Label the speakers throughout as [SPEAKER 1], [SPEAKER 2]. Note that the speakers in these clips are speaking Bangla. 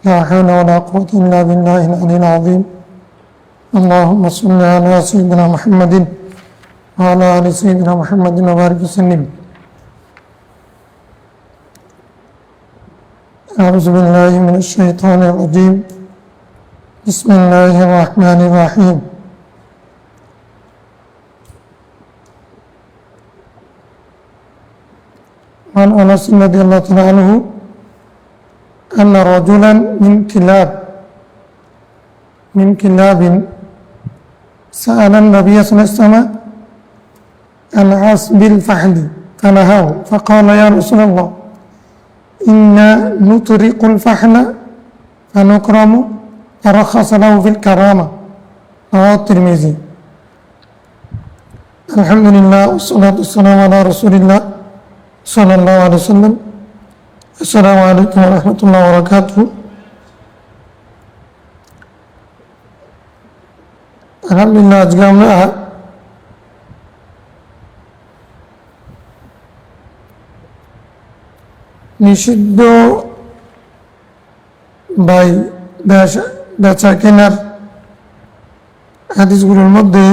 [SPEAKER 1] لا حول ولا قوة إلا بالله العلي العظيم. اللهم صل على سيدنا محمد وعلى آل سيدنا محمد وبارك وسلم. أعوذ بالله من الشيطان الرجيم. بسم الله الرحمن الرحيم. عن أنس رضي الله تعالى عنه أن رجلا من كلاب سأل النبي صلى الله عليه وسلم عن عصب الفحل فنهاه فقال يا رسول الله إنا نطرق الفحل فنكرم فرخص له في الكرامة. رواه الترمذي. الحمد لله والصلاة والسلام على رسول الله صلى الله عليه وسلم. আসসালামু আলাইকুম ওয়া রাহমাতুল্লাহি ওয়া বারাকাতুহু। আলহামদুলিল্লাহ, আজকে আমরা নিষিদ্ধ বেচা কেনার হাদিসগুলোর মধ্যে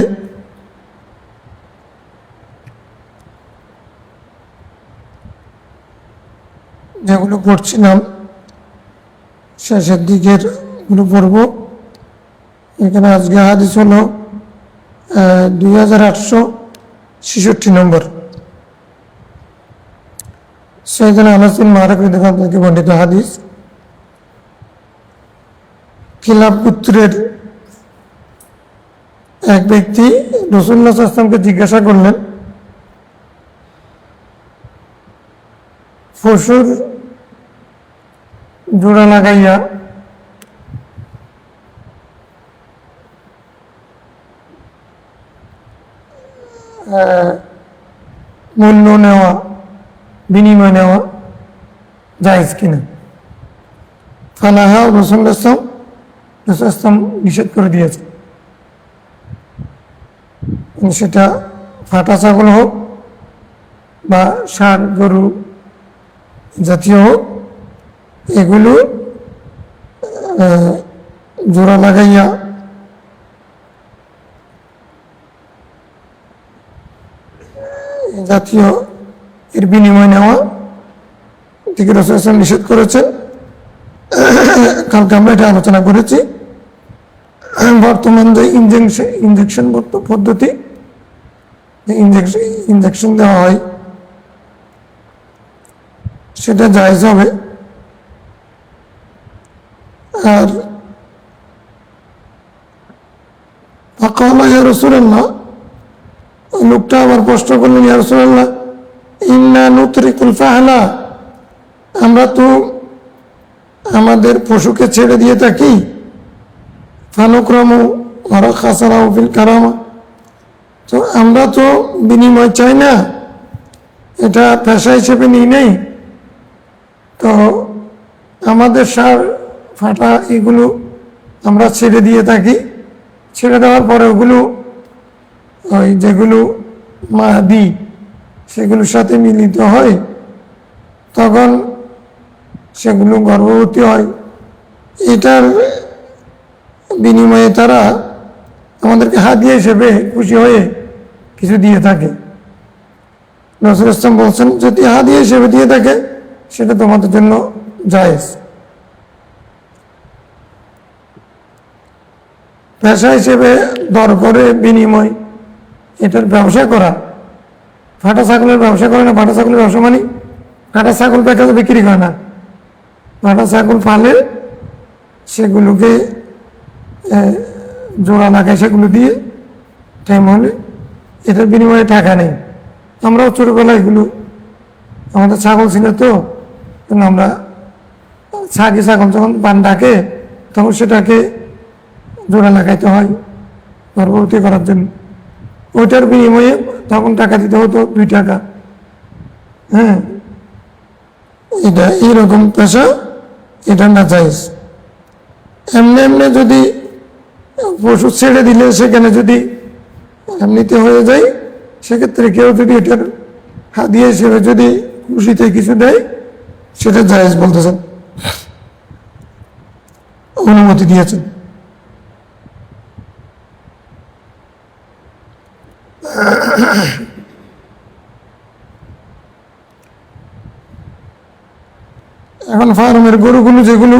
[SPEAKER 1] যেগুলো পড়ছিলাম শেষের দিকের গুলো পড়ব। এখানে আজকে হাদিস হলো 2866 নম্বর। সাইয়েদনা আনাস বিন মালিক রাদিয়াল্লাহু আনহু থেকে বর্ণিত হাদিস। কিলাব পুত্রের এক ব্যক্তি রাসূলুল্লাহ সাল্লাল্লাহু আলাইহি ওয়াসাল্লামকে জিজ্ঞাসা করলেন, পশুর জোড়া লাগাইয়া মূল্য নেওয়া, বিনিময় নেওয়া জায়েজ কিনা। ফানাহা রাসূলুল্লাহ সাল্লাল্লাহু আলাইহি ওয়াসাল্লাম নিষেধ করে দিয়েছে। সেটা ফাটা ছাগল হোক বা ষাঁড় গরু জাতীয় হোক, এগুলো জোড়া লাগাইয়া জাতীয় এর বিনিময় নেওয়া থেকে রাসূলুল্লাহ সাল্লাল্লাহু আলাইহি ওয়াসাল্লাম নিষেধ করেছেন। কালকে আমরা এটা আলোচনা করেছি। বর্তমান যে ইনজেকশন পদ্ধতি, ইনজেকশন দেওয়া হয়, সেটা জায়েজ হবে। আর ফাকালা ইয়া রাসূলুল্লাহ, লোকটা আবার প্রশ্ন করলেন, ইয়া রাসূলুল্লাহ ইন্না নুতরিকুল ফাহলা, আমরা তো আমাদের পশুকে ছেড়ে দিয়ে থাকি, ফানুকরামু ওয়া রাখাসা লাহু ফিল কারামা, তো আমরা তো বিনিময় চাই না, এটা পেশা হিসেবে নিই নেই, তো আমাদের ষাঁড় ফাটা এগুলো আমরা ছেড়ে দিয়ে থাকি। ছেড়ে দেওয়ার পরে ওগুলো ওই যেগুলো মাদি সেগুলোর সাথে মিলিত হয়, তখন সেগুলো গর্ভবতী হয়। এটার বিনিময়ে তারা আমাদেরকে হাদিয়া হিসেবে খুশি হয়ে কিছু দিয়ে থাকে। রাসূলুল্লাহ সাল্লাল্লাহু আলাইহি ওয়াসাল্লাম বলছেন, যদি হাদিয়া হিসেবে দিয়ে থাকে সেটা তোমাদের জন্য জায়েজ। পেশা হিসেবে দর করে বিনিময় এটার ব্যবসা করা, ফাটা ছাগলের ব্যবসা করে না। ফাটা ছাগলের ব্যবসা মানে ফাটা ছাগল বিক্রি করে না, ফাটা ছাগল পালে সেগুলোকে জোড়া লাগায়, সেগুলো দিয়ে টাইম হলে এটার বিনিময়ে টাকা নেই। আমরাও ছোটবেলায় এগুলো, আমাদের ছাগল ছিল তো, আমরা ছাগি ছাগল যখন পান ডাকে তখন সেটাকে জোড়া লাগাইতে হয় গর্ভবতী করার জন্য। ওইটার বিনিময়ে তখন টাকা দিতে হতো 2 টাকা। হ্যাঁ, এটা এইরকম পেশা, এটা না জায়েজ। এমনি যদি পশু ছেড়ে দিলে সেখানে যদি এমনিতে হয়ে যায়, সেক্ষেত্রে কেউ যদি এটার হাদিয়া হিসেবে যদি খুশিতে কিছু দেয়, সেটা জায়েজ বলতেছেন। অনুমতি দিয়েছেন। এখন ফার্মের গরুগুলো যেগুলো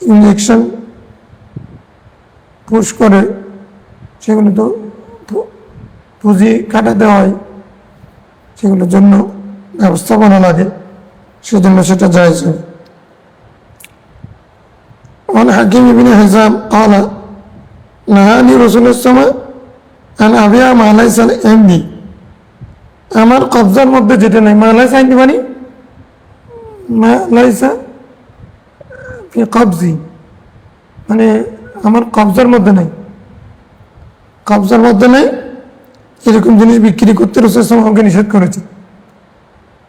[SPEAKER 1] ইঞ্জেকশন পুশ করে সেগুলো তো পুঁজি কাটাতে হয়, সেগুলোর জন্য ব্যবস্থাপনা লাগে, সেজন্য সেটা জায়েজ হয়। عن حكيم بن حزام قال نهاني رسول الله صلى الله عليه وسلم أن أبيع ما ليس عندي, আমার কবজার মধ্যে যেটা নেই, মা লাইসা ইনদি মানে মা লাইসা ফি কবজি, মানে আমার কবজার মধ্যে নেই, কবজার মধ্যে নেই এরকম জিনিস বিক্রি করতে রাসূল সাল্লাল্লাহু আলাইহি ওয়াসাল্লাম আমাকে নিষেধ করেছে।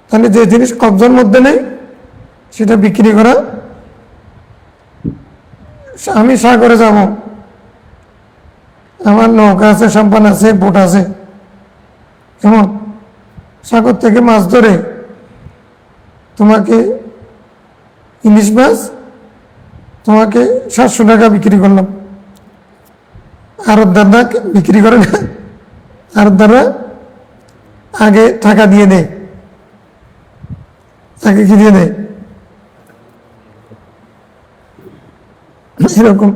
[SPEAKER 1] তাহলে যে জিনিস কবজার মধ্যে নেই সেটা বিক্রি করা, আমি সাগরে যাব, আমার নৌকা আছে, সম্পান আছে, বোট আছে, কেমন সাগর থেকে মাছ ধরে তোমাকে ইলিশ মাছ তোমাকে 700 টাকা বিক্রি করলাম, আড়তদাররা বিক্রি করে না, আড়তদাররা আগে টাকা দিয়ে দেয়, আগে কি দিয়ে দেয়, এরকম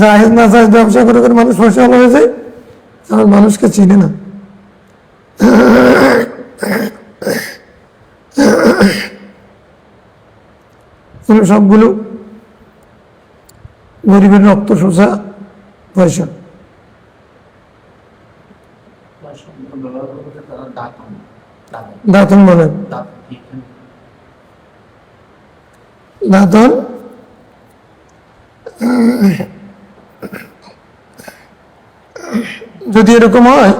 [SPEAKER 1] জায়েজ না জায়েজ ব্যবসা করে করে মানুষ পয়সা ভালো হয়ে যায়, আর মানুষকে চিনে না। সবগুলো গরিবের রক্ত শোষা পয়সা। দাঁতন বলেন, দাঁতন যদি এরকম হয়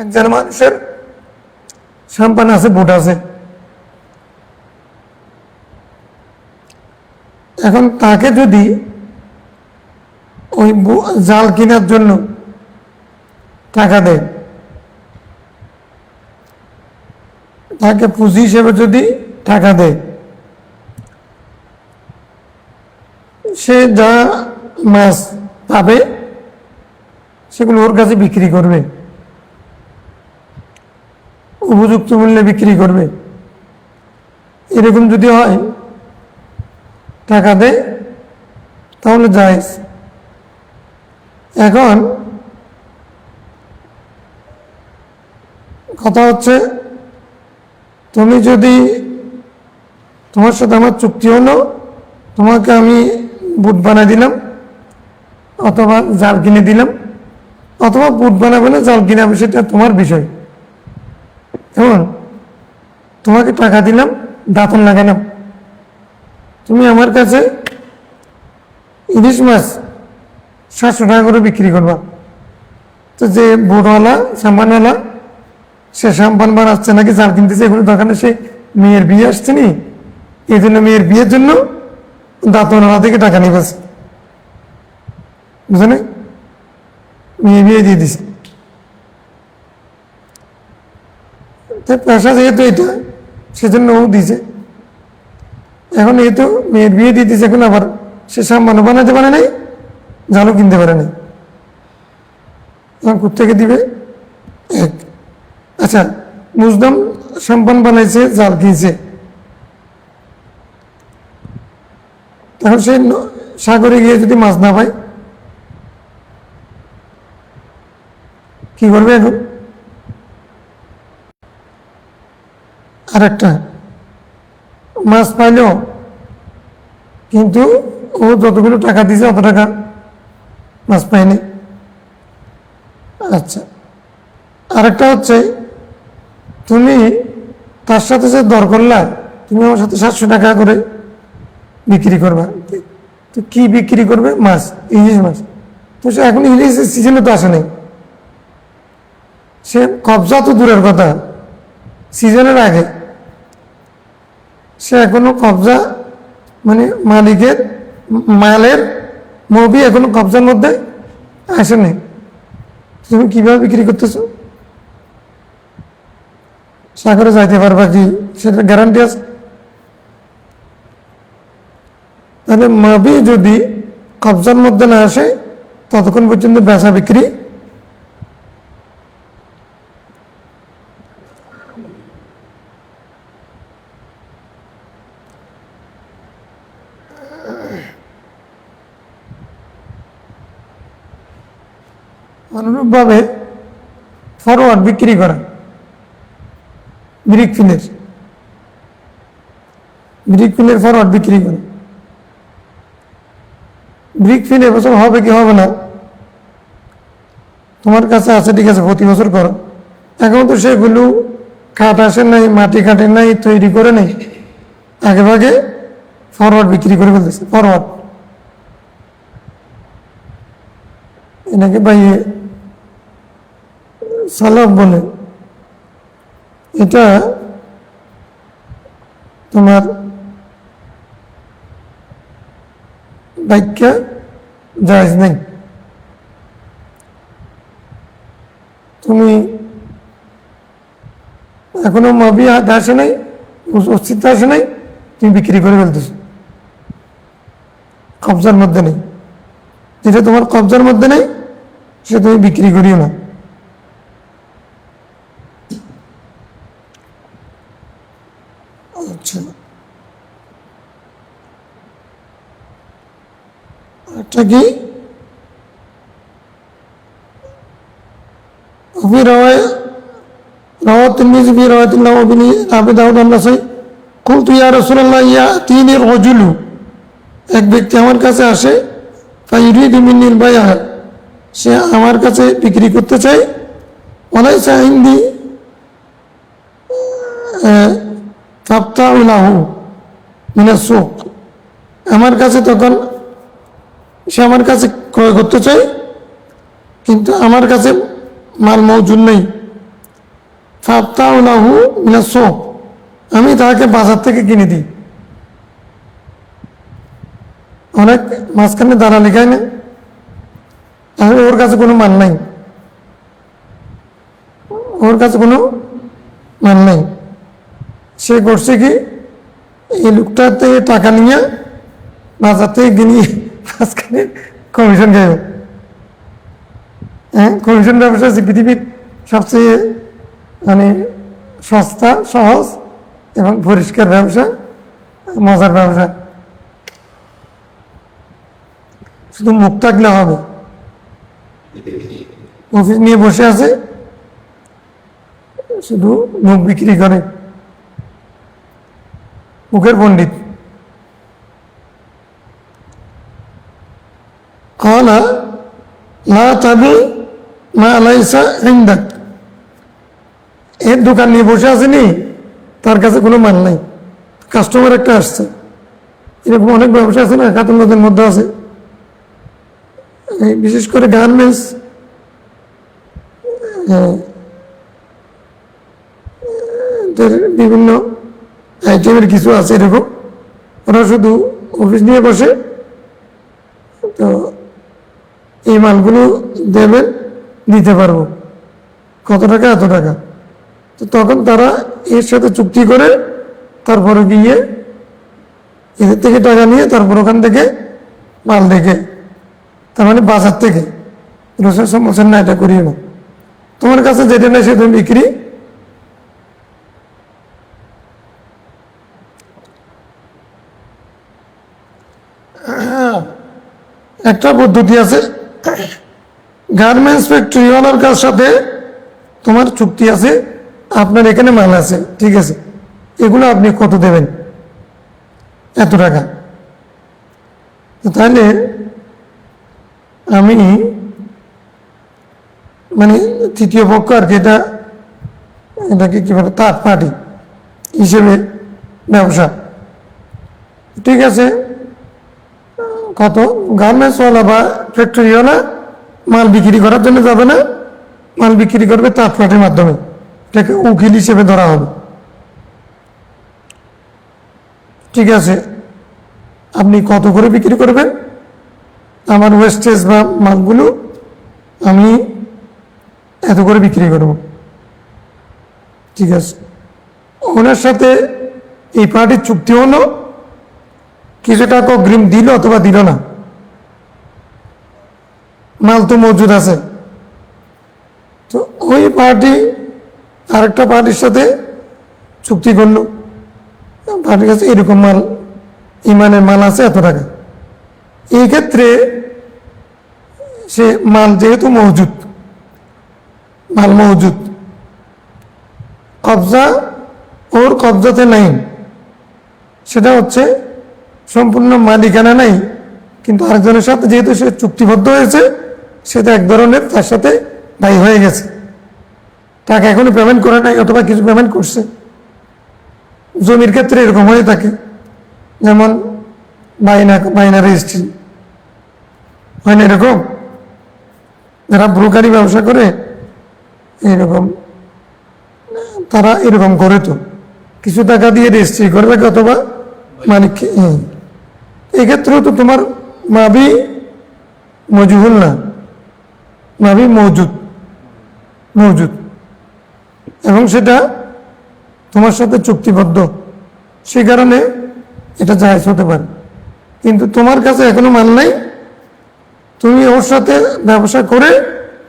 [SPEAKER 1] একজন মানুষের সম্পান আছে, বোট আছে, এখন তাকে যদি ওই জাল কেনার জন্য টাকা দেয়, তাকে পুঁজি হিসেবে যদি টাকা দেয়, সে যা মাছ পাবে সেগুলো ওর কাছে বিক্রি করবে, উপযুক্ত মূল্যে বিক্রি করবে। এরকম যদি হয় টাকা দেয় তাহলে জায়েজ। এখন কথা হচ্ছে, তুমি যদি, তোমার সাথে আমার চুক্তি হলো, তোমাকে আমি বুট বানাই দিলাম অথবা জাল কিনে দিলাম, অথবা বুট বানাবে না জাল কিনে, সেটা তোমার বিষয়। কেমন, তোমাকে টাকা দিলাম, দাঁতন লাগালাম, তুমি আমার কাছে ইলিশ মাছ 700 টাকা করে বিক্রি করবা। তো যে বোটওয়ালা, সাম্পানওয়ালা, সে সাম্পান বানাচ্ছে নাকি জাল কিনতেছে এগুলো দরকার নেই, সে মেয়ের বিয়ে আসছে নি, এই জন্য মেয়ের বিয়ের জন্য দাঁতনওয়ালা থেকে টাকা নিয়ে গেছে, বুঝলেন, মেয়ে বিয়ে দিয়ে দিছে। পেশা যেহেতু এটা, সেজন্য ও দিছে। এখন এই তো মেয়ের বিয়ে দিয়ে দিছে, এখন আবার সে সাম্পানও বানাতে পারে নাই, জালও কিনতে পারে নাই, এখন কোথেকে দিবে? এক, আচ্ছা বুঝলাম সাম্পান বানাইছে, জাল কিনছে, তখন সে সাগরে গিয়ে যদি মাছ না পায় কি করবে? এখন আরেকটা মাছ পাইলেও কিন্তু ও যতগুলো টাকা দিয়েছে অত টাকা মাছ পায়নি। আচ্ছা, আরেকটা হচ্ছে, তুমি তার সাথে যে দর করলা, তুমি আমার সাথে 700 টাকা করে বিক্রি করবা, তো কি বিক্রি করবে? মাছ, ইলিশ মাছ। তো সে এখন ইলিশের সিজনে তো আসে নাই, সে কবজা তো দূরের কথা, সিজনের আগে সে এখনো কবজা, মানে মালিকের মালের মবি এখনো কবজার মধ্যে আসেনি, তুমি কিভাবে বিক্রি করতেছো? সাগরে যাইতে পারবা কি সেটা গ্যারান্টি আছে? তাহলে মাবি যদি কবজার মধ্যে না আসে ততক্ষণ পর্যন্ত বেচা বিক্রি অনুরূপভাবে ফরওয়ার্ড বিক্রি করা ব্রিক ফিলের ফরওয়ার্ড বিক্রি করা। ব্রিক ফিল এবছর হবে কি হবে না তোমার কাছে আছে, ঠিক আছে, প্রতি বছর করো। এখন তো সেগুলো কাঠ আসে নাই, মাটি কাটে নাই, তৈরি করে নেই, আগে ভাগে ফরওয়ার্ড বিক্রি করে ফেলতেছে। ফরওয়ার্ড এনাকে বাইয়ে সালাফ বলে। এটা তোমার ব্যাখ্যা জায়েজ নেই। তুমি এখনো মাবি হাতে আসে নাই, অস্তিত্ব আসে নাই, তুমি বিক্রি করে ফেলতেছ, কবজার মধ্যে নেই। যেটা তোমার কবজার মধ্যে নেই সেটা তুমি বিক্রি করিও না। আচ্ছা, একটা কি وفي رواية رواه الترمذي في رواية له وابن أبي داود النسائي قلت يا رسول الله يأتيني الرجل, এক ব্যক্তি আমার কাছে আসে, ফায়ুরিদু মিন্নিল বাইআ, সে আমার কাছে বিক্রি করতে চায়, ওয়ালাইসা ইনদি ফাবতাউ লাহু মিনাস সুক, আমার কাছে তখন সে আমার কাছে ক্রয় করতে চায় কিন্তু আমার কাছে মাল মজুদ নেই। ফাবতাউ লাহু মিনাস সুক, আমি তাকে বাজার থেকে কিনে দিই। অনেক মাঝখানে দাঁড়ালি খায় না, আসলে ওর কাছে কোনো মান নাই, ওর কাছে কোনো মান নাই। সে করছে কি, এই লোকটার থেকে টাকা নিয়ে বাজার থেকে কিনে মাঝখানে কমিশন খাইব। হ্যাঁ, কমিশন ব্যবসা হচ্ছে পৃথিবীর সবচেয়ে মানে সস্তা, সহজ এবং পরিষ্কার ব্যবসা, মজার ব্যবসা। শুধু মুখ থাকলে হবে। অফিস নিয়ে বসে আছে, শুধু মুখ বিক্রি করে, মুখের পণ্ডিত। ক্বালা লা তাবি মা লাইসা ইনদাক, এর দোকান নিয়ে বসে আসেনি, তার কাছে কোনো মান নাই, কাস্টমার একটা আসছে। এরকম অনেক ব্যবসা আছে না, খাতুনদের মধ্যে আছে, বিশেষ করে গার্মেন্টস, বিভিন্ন আইটেমের কিছু আছে এরকম, ওরা শুধু অফিস নিয়ে বসে, তো এই মালগুলো দেবেন, দিতে পারবো, কত টাকা এত টাকা। তো তখন তারা এর সাথে চুক্তি করে তারপরে গিয়ে এদের থেকে টাকা নিয়ে তারপর ওখান থেকে মাল দেখে, তার মানে বাজার থেকে। রসুল বলছেন না, এটা করিও না, তোমার কাছে যেটা নেই সেটা বিক্রি। একটা পদ্ধতি আছে, গার্মেন্টস ফ্যাক্টরিওয়ালার কাছ সাথে তোমার চুক্তি আছে, আপনার এখানে মাল আছে, ঠিক আছে, এগুলো আপনি কত দেবেন, এত টাকা। তাহলে আমি মানে তৃতীয় পক্ষ আর কি, এটাকে কি বলে, থার্ড পার্টি হিসেবে ব্যবসা, ঠিক আছে। কত, গার্মেন্টসওয়ালা বা ফ্যাক্টরিওয়ালা মাল বিক্রি করার জন্য যাবে না, মাল বিক্রি করবে থার্ড পার্টির মাধ্যমে, এটাকে উকিল হিসেবে ধরা হবে, ঠিক আছে। আপনি কত করে বিক্রি করবেন, আমার ওয়েস্টেজ বা মালগুলো আমি এত করে বিক্রি করব, ঠিক আছে। ওনার সাথে এই পার্টির চুক্তি হলো, কিছু টাকা অগ্রিম দিল অথবা দিল না, মাল তো মজুদ আছে। তো ওই পার্টি আরেকটা পার্টির সাথে চুক্তি করলো, পার্টির কাছে এরকম মাল, ইমানের মাল আছে এত টাকা। এই ক্ষেত্রে সে মাল যেহেতু মজুদ, মাল মজুদ, কবজা ওর কবজাতে নাই, সেটা হচ্ছে সম্পূর্ণ মালিকানা নাই, কিন্তু আরেকজনের সাথে যেহেতু সে চুক্তিবদ্ধ হয়েছে, সেটা এক ধরনের তার সাথে দায়ী হয়ে গেছে। টাকা এখনো পেমেন্ট করে নাই অথবা কিছু পেমেন্ট করছে। জমির ক্ষেত্রে এরকম হয়ে থাকে, যেমন বাইনা রেজিস্ট্রি হয় না, এরকম যারা ব্রোকারি ব্যবসা করে এরকম, তারা এরকম করে, তো কিছু টাকা দিয়ে রেজিস্ট্রি করে রাখে অথবা মালিককে। এক্ষেত্রেও তো তোমার মাবি মজুহুল না, মাবি মজুদ, মজুদ, এবং সেটা তোমার সাথে চুক্তিবদ্ধ, সে কারণে এটা জায়েজ হতে পারে। কিন্তু তোমার কাছে এখনো মাল নাই, তুমি ওর সাথে ব্যবসা করে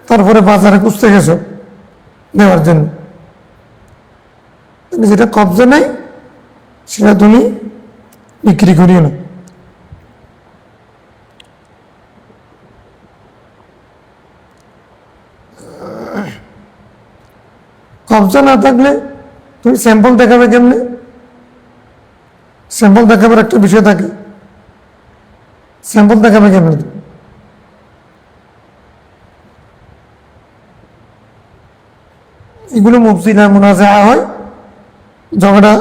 [SPEAKER 1] তারপরে বাজারে খুঁজতে গেছো দেওয়ার জন্য, যেটা কবজা নাই সেটা তুমি বিক্রি করিও না। কবজা না থাকলে তুমি স্যাম্পল দেখাবে কেমনে? স্যাম্পল দেখাবার একটা বিষয় থাকে, স্যাম্পল দেখাবে কেমনে? এগুলো মুফসিলা মুনাজা হয়, ঝগড়া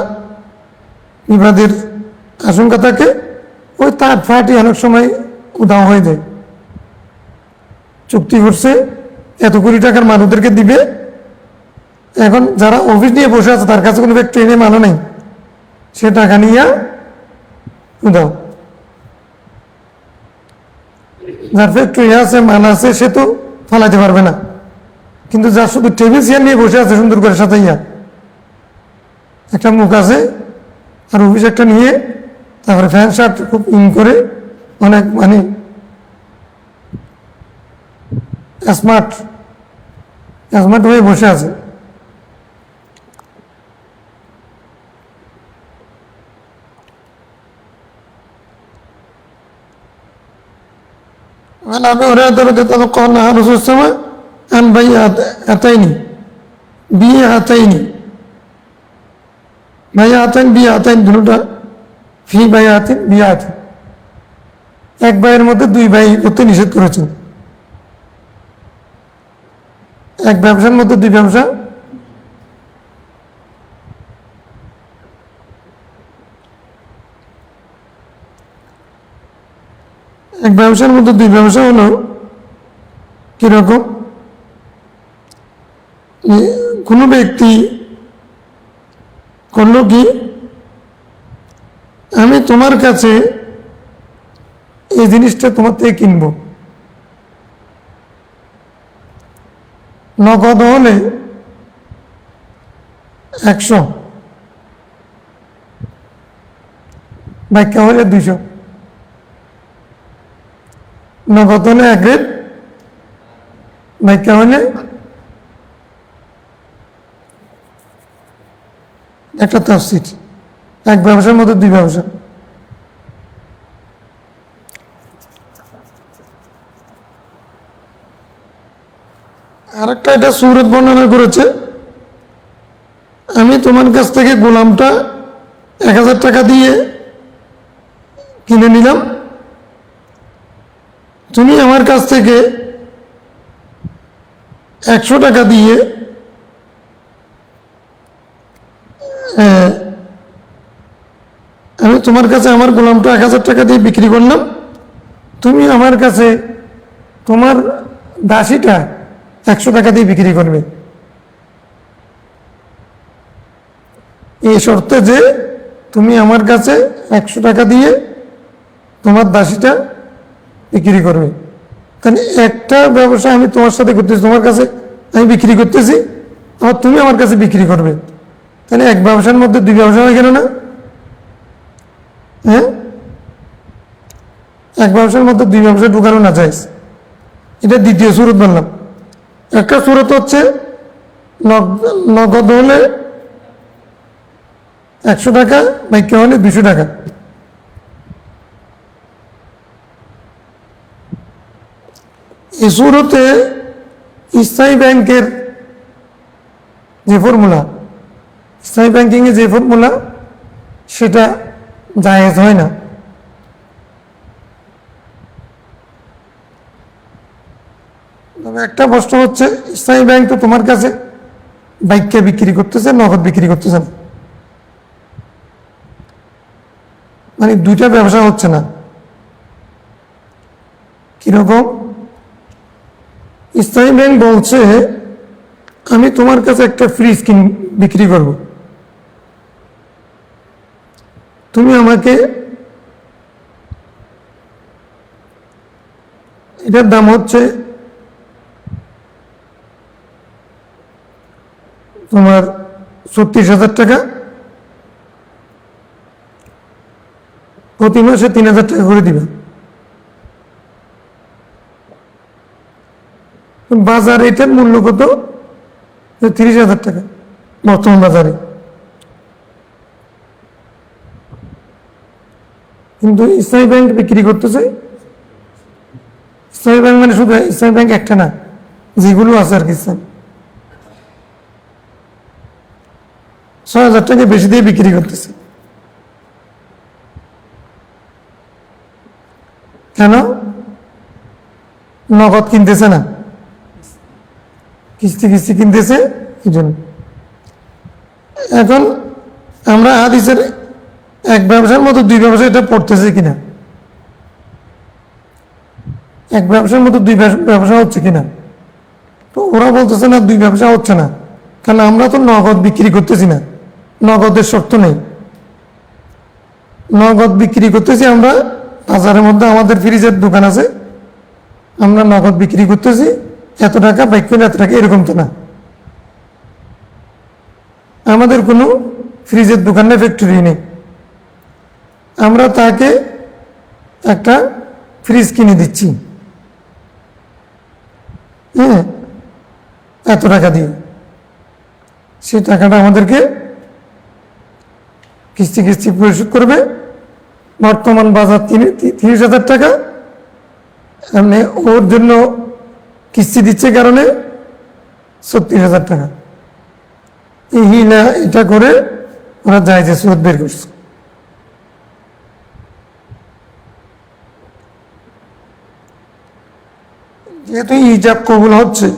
[SPEAKER 1] বিবাদের আশঙ্কা থাকে, ওই তার ফাটি অনেক সময় উদাও হয়ে যায়। চুক্তি করছে এত কোটি টাকার মানুষদেরকে দিবে, এখন যারা অফিস নিয়ে বসে আছে তার কাছে কোনো ফ্যাক্টরি নিয়ে মালও নেই, সে টাকা নিয়ে উদাও। যার ফ্যাক্টরি আছে, মাল আছে, সে তো ফালাইতে পারবে না, কিন্তু যার শুধু টেবিল চেয়ার নিয়ে বসে আছে সুন্দর করে সাজাইয়া, একটা মুখ আছে আর অফিস একটা নিয়ে, তারপরে ফ্যান শার্ট খুব করে অনেক মানে স্মার্ট স্মার্ট হয়ে বসে আছে। عن أبي هريرة رضي الله عنه قال نهى الرسول صلى الله عليه وسلم عن بيعتين দুটা ফি বাইআতিন বিআতিন, এক ভাইয়ের মধ্যে দুই ভাই করতে নিষেধ করেছেন। এক ব্যবসার মধ্যে দুই ব্যবসা, এক ব্যবসার মধ্যে দুই ব্যবসা হলো কিরকম? কোনো ব্যক্তি করলো কি, আমি তোমার কাছে এই জিনিসটা তোমার থেকে কিনবো, নগদ হলে 100, ব্যাখ্যা হলে 200, নগদ হলে 1 রেট, ব্যাখ্যা হলে একটা তাফসীর। এক ব্যবসার মধ্যে দুই ব্যবসা। আরেকটা এটা সূরত বর্ণনা করেছে, আমি তোমার কাছ থেকে গোলামটা 1000 টাকা দিয়ে কিনে নিলাম, তুমি আমার কাছ থেকে 100 টাকা দিয়ে আমি তোমার কাছে আমার গোলামটা 1000 টাকা দিয়ে বিক্রি করলাম, তুমি আমার কাছে তোমার দাসীটা 100 টাকা দিয়ে বিক্রি করবে, এই শর্তে যে তুমি আমার কাছে 100 টাকা দিয়ে তোমার দাসীটা বিক্রি করবে। তাহলে একটা ব্যবসা আমি তোমার সাথে করতেছি, তোমার কাছে আমি বিক্রি করতেছি, আর তুমি আমার কাছে বিক্রি করবে, তাহলে এক ব্যবসার মধ্যে দুই ব্যবসা হয়ে গেল না? হ্যাঁ, এক ব্যবসার মধ্যে দুই ব্যবসা ঢুকানো না যায়। এটা দ্বিতীয় সুরত বললাম। একটা সুরত হচ্ছে নগদ হলে 100 টাকা, বাক্য হলে 200 টাকা। এই সুরতে ইসলামী ব্যাংকের যে ফর্মুলা, ইসলামী ব্যাংকিংয়ে যে ফর্মুলা, সেটা জায়েজ হয় না। তবে একটা প্রশ্ন হচ্ছে, ইসলামী ব্যাংক তো তোমার কাছে বাইককে বিক্রি করতেছে, নগদ বিক্রি করতেছে না, মানে দুইটা ব্যবসা হচ্ছে না। কিরকম? ইসলামী ব্যাংক বলছে আমি তোমার কাছে একটা ফ্রিজ বিক্রি করব, তুমি আমাকে এটার দাম হচ্ছে তোমার 36,000 টাকা, প্রতি মাসে 3,000 টাকা করে দিবে। বাজারে এটার মূল্য কত? 30,000 টাকা বর্তমান বাজারে। কিন্তু ইসলামী ব্যাংক বিক্রি করতেছে, ইসলামী ব্যাংক মানে শুধু ইসলামী ব্যাংক একটা না, যেগুলো আছে আর কি, 6,000 টাকা বেশি দিয়ে বিক্রি করতেছে। কেন? নগদ কিনতেছে না, কিস্তি কিস্তি কিনতেছে, এই জন্য। এখন আমরা হাদিসের এক ব্যবসার মতো দুই ব্যবসা, এটা পড়তেছে কিনা, এক ব্যবসার মতো দুই ব্যবসা হচ্ছে কিনা? তো ওরা বলতেছে না, দুই ব্যবসা হচ্ছে না, কারণ আমরা তো নগদ বিক্রি করতেছি না, নগদের শর্ত নেই। নগদ বিক্রি করতেছি আমরা, বাজারের মধ্যে আমাদের ফ্রিজের দোকান আছে, আমরা নগদ বিক্রি করতেছি, এত টাকা বাইক করে এত টাকা, এরকম তো না। আমাদের কোনো ফ্রিজের দোকান নেই, ফ্যাক্টরি নেই। আমরা তাকে একটা ফ্রিজ কিনে দিচ্ছি, হ্যাঁ, এত টাকা দিয়ে, সেই টাকাটা আমাদেরকে কিস্তি কিস্তি পরিশোধ করবে। বর্তমান বাজার 30,000 টাকা, মানে ওর জন্য কিস্তি দিচ্ছে কারণে 36,000 টাকা। এই হিলা এটা করে ওরা যায় যে সুদ বের করছে। যেহেতু ইজাব কবুল হচ্ছে,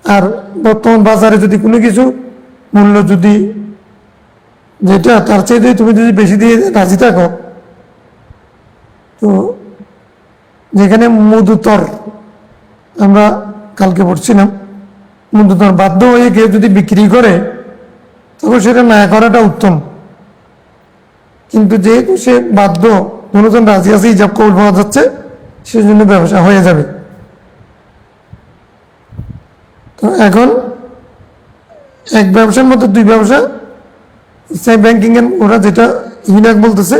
[SPEAKER 1] আর বর্তমান বাজারে যদি কোনো কিছু মূল্য যদি যেটা তার চাইতে তুমি যদি বেশি দিয়ে রাজি থাকো, তো যেখানে মধুতর, আমরা কালকে পড়ছিলাম, মধুতর বাধ্য হয়ে কেউ যদি বিক্রি করে, তখন সেটা না করাটা উত্তম। কিন্তু যেহেতু সে বাধ্য, দুজন রাজি আছে, ইজাব কবুল পাওয়া যাচ্ছে, সেজন্য ব্যবসা হয়ে যাবে। তো এখন এক ব্যবসার মধ্যে দুই ব্যবসা, ইসলামী ব্যাংকিং এর ওরা যেটা হিনাক বলতেছে,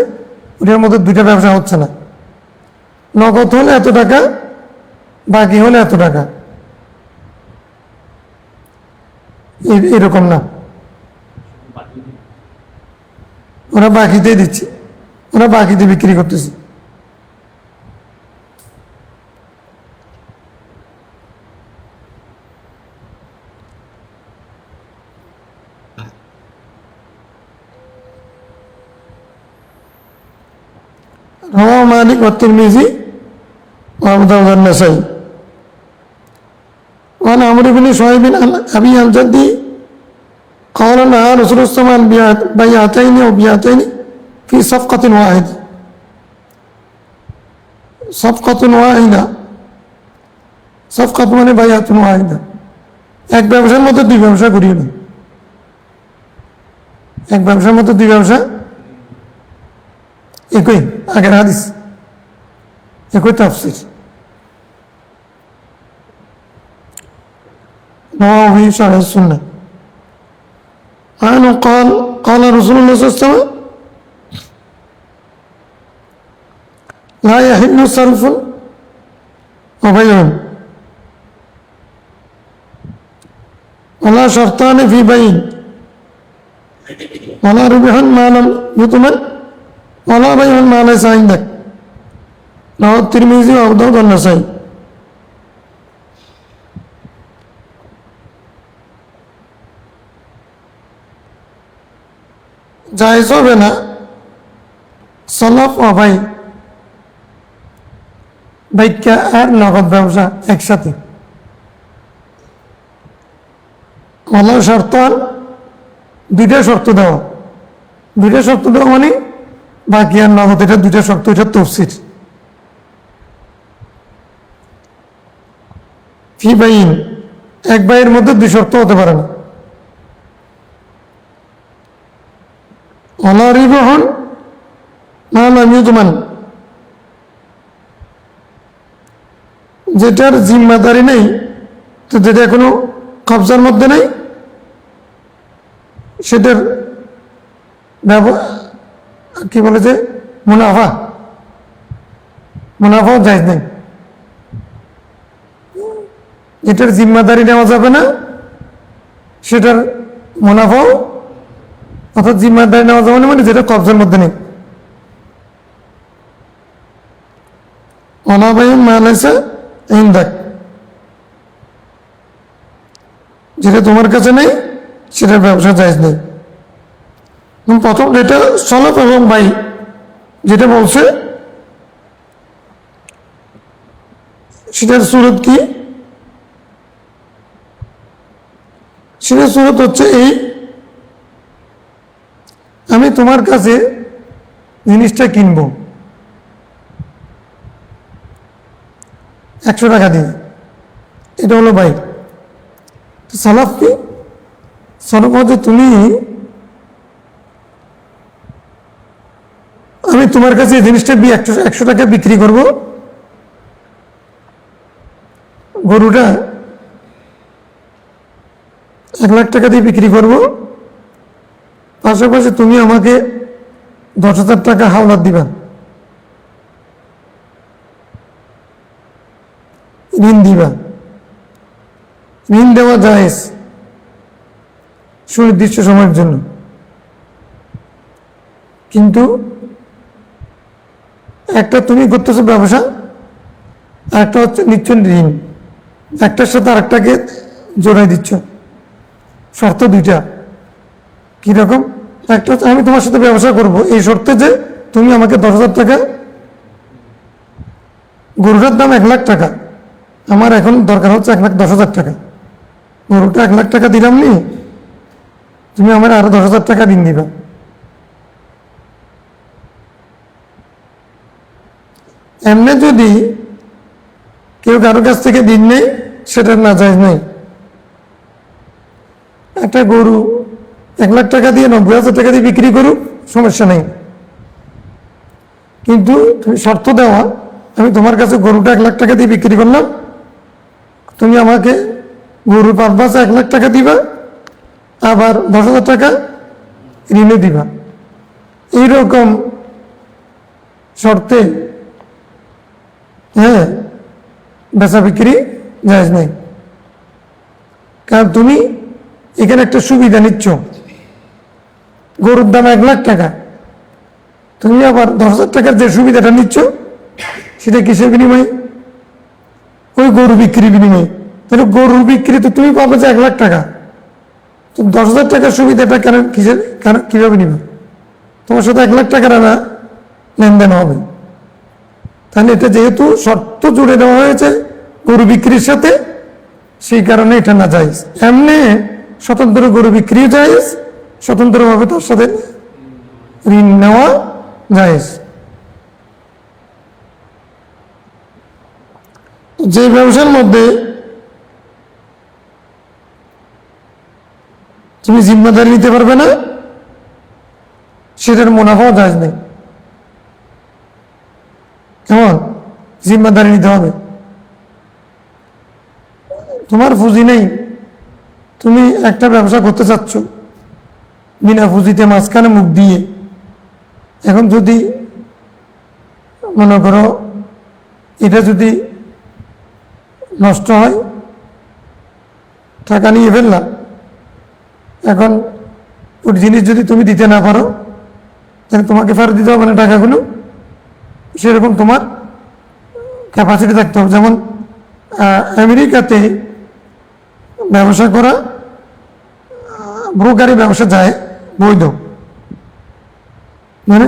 [SPEAKER 1] ওটার মধ্যে দুইটা ব্যবসা হচ্ছে না। নগদ হলে এত টাকা, বাকি হলে এত টাকা, এরকম না। ওরা বাকিতে দিচ্ছে, ওরা বাকিতে বিক্রি করতেছে। رواه مالك والترمذي وابو داود والنسائي وعن عمرو بن شعيب عن ابي الجدي قال نهى رسول الله صلى الله عليه وسلم عن بيعتين او بيعتين في صفقة واحدة. صفقة واحدة, صفقة মানে বাইআতুন ওয়াহিদা, এক ব্যবসার মধ্যে দুই ব্যবসা করিও না। এক ব্যবসার মধ্যে দুই ব্যবসা একই, আগের হাদিস একই তাফসীর। নওয়াবী শারহ সুন্নাহ। عنه قال قال رسول الله صلى الله عليه وسلم لا يحل صرف وبيع ولا شرطان في بيع ولا ربح ما لم يضمن ولا بيع ما ليس عندك رواه الترمذي وابو داود والنسائي জায়েজ হবে না সলফ ও ভাই বাইকা আর নগদ ব্যবসা একসাথে আল্লাহ শর্তান দুইটা শর্ত দেওয়া মানে বাকি আর নগদ, এটা দুইটা শর্ত, এটা তফসির। ফি বাইন এক ভাইয়ের মধ্যে দুই শর্ত হতে পারে না। ওয়ালা রিবহন মা লাম ইউদমান যেটার জিম্মাদারি নেই, তো যেটা কোনো কবজার মধ্যে নেই সেটার কি বলে যে মুনাফাও জায়েজ নেই। যেটার জিম্মাদারি নেওয়া যাবে না সেটার মুনাফাও, অর্থাৎ জিম্মাদারি নেওয়া যাবে না মানে যেটা কবজার মধ্যে নেই। অনাবায়ন মালাইসা ইনদাক যেটা তোমার কাছে নেই সেটার ব্যবসা জায়েজ নেই। প্রথম যেটা সলফ এবং ভাই যেটা বলছে সেটার সুরত কি? সেটার সুরত হচ্ছে এই, আমি তোমার কাছে জিনিসটা কিনবো 100 টাকা দিয়ে, এটা হলো ভাই। সালাফ কি? সলফ হচ্ছে তুমি, আমি তোমার কাছে এই জিনিসটা 100 টাকা বিক্রি করব, গরুটা 1 লাখ টাকা দিয়ে বিক্রি করব, পাশাপাশি তুমি আমাকে 10,000 টাকা হাওলাত দিবা, ঋণ দিবা। ঋণ দেওয়া জায়েজ সুনির্দিষ্ট সময়ের জন্য, কিন্তু একটা তুমি করতেছো ব্যবসা, আর একটা হচ্ছে নিচ্ছ ঋণ, একটার সাথে আরেকটাকে জোড়াই দিচ্ছ। শর্ত দুইটা। কিরকম? একটা হচ্ছে আমি তোমার সাথে ব্যবসা করব এই শর্তে যে তুমি আমাকে 10,000 টাকা, গরুটার দাম 1 লাখ টাকা, আমার এখন দরকার হচ্ছে 1,10,000 টাকা, গরুটা 1 লাখ টাকা দিলাম নি, তুমি আমার আরো 10,000 টাকা ঋণ দিবা। এমনি যদি কেউ কারো কাছ থেকে ঋণ নেই সেটা না জায়েজ নেই। একটা গরু 1 লাখ টাকা দিয়ে 90,000 টাকা দিয়ে বিক্রি করুক, সমস্যা নেই, কিন্তু তুমি শর্ত দেওয়া আমি তোমার কাছে গরুটা 1 লাখ টাকা দিয়ে বিক্রি করলাম, তুমি আমাকে গরুর পারপাসে 1 লাখ টাকা দিবা, আবার 10,000 টাকা ঋণে দিবা। এইরকম শর্তে বেচা বিক্রি জায়েজ নেই। কারণ তুমি এখানে একটা সুবিধা নিচ্ছ, গরুর দাম 1 লাখ টাকা, তুমি আবার 10,000 টাকার যে সুবিধাটা নিচ্ছ সেটা কিসের বিনিময়ে? ওই গরু বিক্রি বিনিময়ে। তাহলে গরু বিক্রি তো তুমি পাবে যে 1 লাখ টাকা, তো 10,000 টাকার সুবিধাটা কেন কিভাবে নিবে? তোমার সাথে 1 লাখ টাকার না লেনদেন হবে। তাহলে এটা যেহেতু শর্ত জুড়ে দেওয়া হয়েছে গরু বিক্রির সাথে, সেই কারণে এটা না জায়েজ। এমনি স্বতন্ত্র গরু বিক্রি জায়েজ, স্বতন্ত্রভাবে তার সাথে ঋণ নেওয়া জায়েজ। যে ব্যবসার মধ্যে তুমি জিম্মাদারি নিতে পারবে না সেটার মুনাফাও জায়েজ নেই। কেমন? জিম্মাদারি নিতে হবে। তোমার পুঁজি নেই, তুমি একটা ব্যবসা করতে চাচ্ছ, বিনা পুঁজিতে মাঝখানে মুখ দিয়ে। এখন যদি মনে করো এটা যদি নষ্ট হয়, টাকা নিয়ে ফেললাম, এখন ওই জিনিস যদি তুমি দিতে না পারো তাহলে তোমাকে ফেরত দিতে হবে না টাকাগুলো। সেরকম তোমার ক্যাপাসিটি থাকতে হবে। যেমন আমেরিকাতে ব্যবসা করা, ব্রোকারি ব্যবসা যায় বৈধ, মানে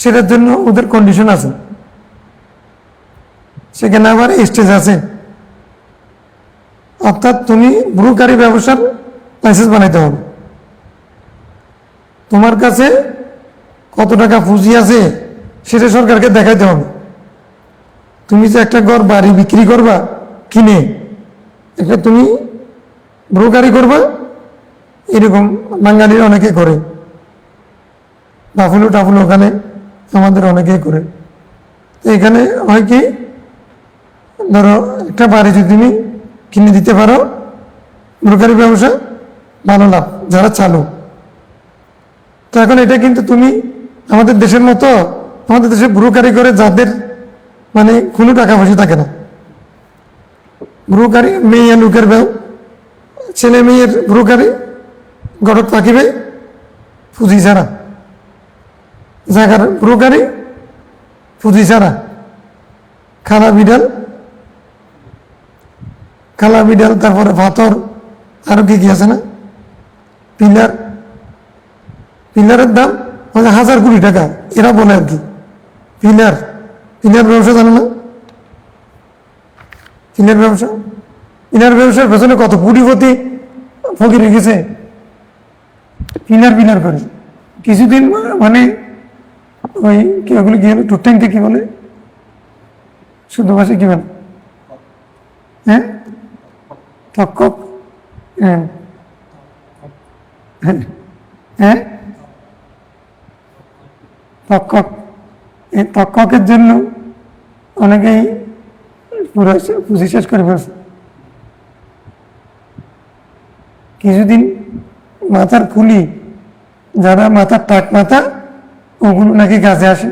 [SPEAKER 1] সেটার জন্য ওদের কন্ডিশন আছে, সেখানে আবার স্টেজ আছে। অর্থাৎ তুমি ব্রোকারি ব্যবসার লাইসেন্স বানাইতে হবে। তোমার কাছে কত টাকা পুঁজি আছে সেটা সরকারকে দেখাইতে হবে। তুমি যে একটা ঘর বাড়ি বিক্রি করবা কিনে, একটা তুমি ব্রোকারি করবা, এরকম বাঙালির অনেকে করে, টাফুলো ওখানে আমাদের অনেকেই করে। তো এখানে হয় কি, ধরো একটা বাড়ি যদি তুমি কিনে দিতে পারো, ব্রোকারি ব্যবসা ভালো লাভ যারা চালু। তো এখন এটা কিন্তু তুমি আমাদের দেশের মতো, আমাদের দেশে ব্রোকারি করে যাদের মানে কোনো টাকা পয়সা থাকে না, ব্রোকারি মেয়ে লোকের ছেলে মেয়ের ব্রোকারি গড়ত পাকিবে পুঁজি ছাড়া, জায়গার ব্রোকারি পুঁজি ছাড়া, খালা বিডাল, তারপরে পাথর, আরো কি কি আছে না, পিলারের দাম 1,000 কোটি টাকা, এরা বলে আর কি। পিলার ব্যবসা জানো না? পিলার ব্যবসার পেছনে কত কোটিপতি ফকির রেখেছে পিলার করে। কিছুদিন মানে ওই কি ওগুলো কি হলো, টুকট্যাংকে কি বলে, শুদ্ধ ভাষায় কি বলে, হ্যাঁ তক্কক, হ্যাঁ হ্যাঁ তক্কক, এই তক্ককের জন্য অনেকেই পুরো পুঁজি শেষ করে ফেলছে। কিছুদিন মাথার খুলি, যারা মাথার টাক মাথা, ওগুলো নাকি কাজে আসে।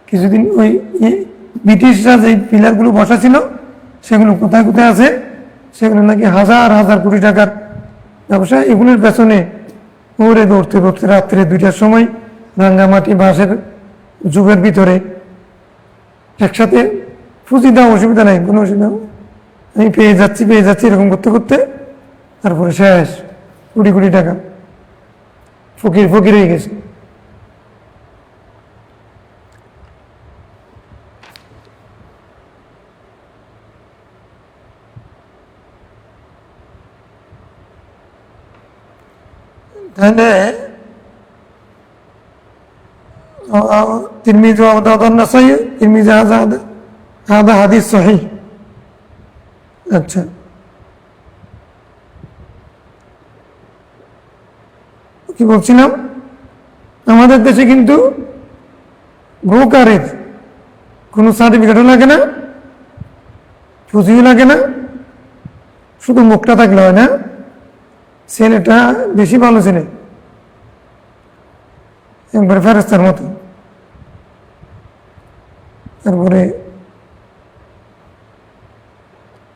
[SPEAKER 1] কিছুদিন ওই ব্রিটিশরা যে পিলারগুলো বসা ছিল সেগুলো কোথায় কোথায় আছে, সেগুলো নাকি হাজার কোটি টাকার ব্যবসা। এগুলোর পেছনে ওরে দৌড়তে রাত্রে 2টার সময় রাঙ্গামাটি বাঁশের যুগের ভিতরে একসাথে পুঁজি দাও, অসুবিধা নাই, কোনো অসুবিধা, আমি পেয়ে যাচ্ছি এরকম করতে করতে তারপরে শেষ, কোটি টাকা ফকির হয়ে গেছে। তাহলে তিরমিজি ওয়া নাসাই, তিরমিজি হাদা হাদিস সহিহ। আচ্ছা, কি বলছিলাম, আমাদের দেশে কিন্তু ব্রোকারের কোনো সার্টিফিকেটও লাগে না, পুঁজিও লাগে না, শুধু মুখটা থাকলে হয় না। ছেলেটা বেশি ভালো ছেলে, একবার ফেরেস্তার মতো। তারপরে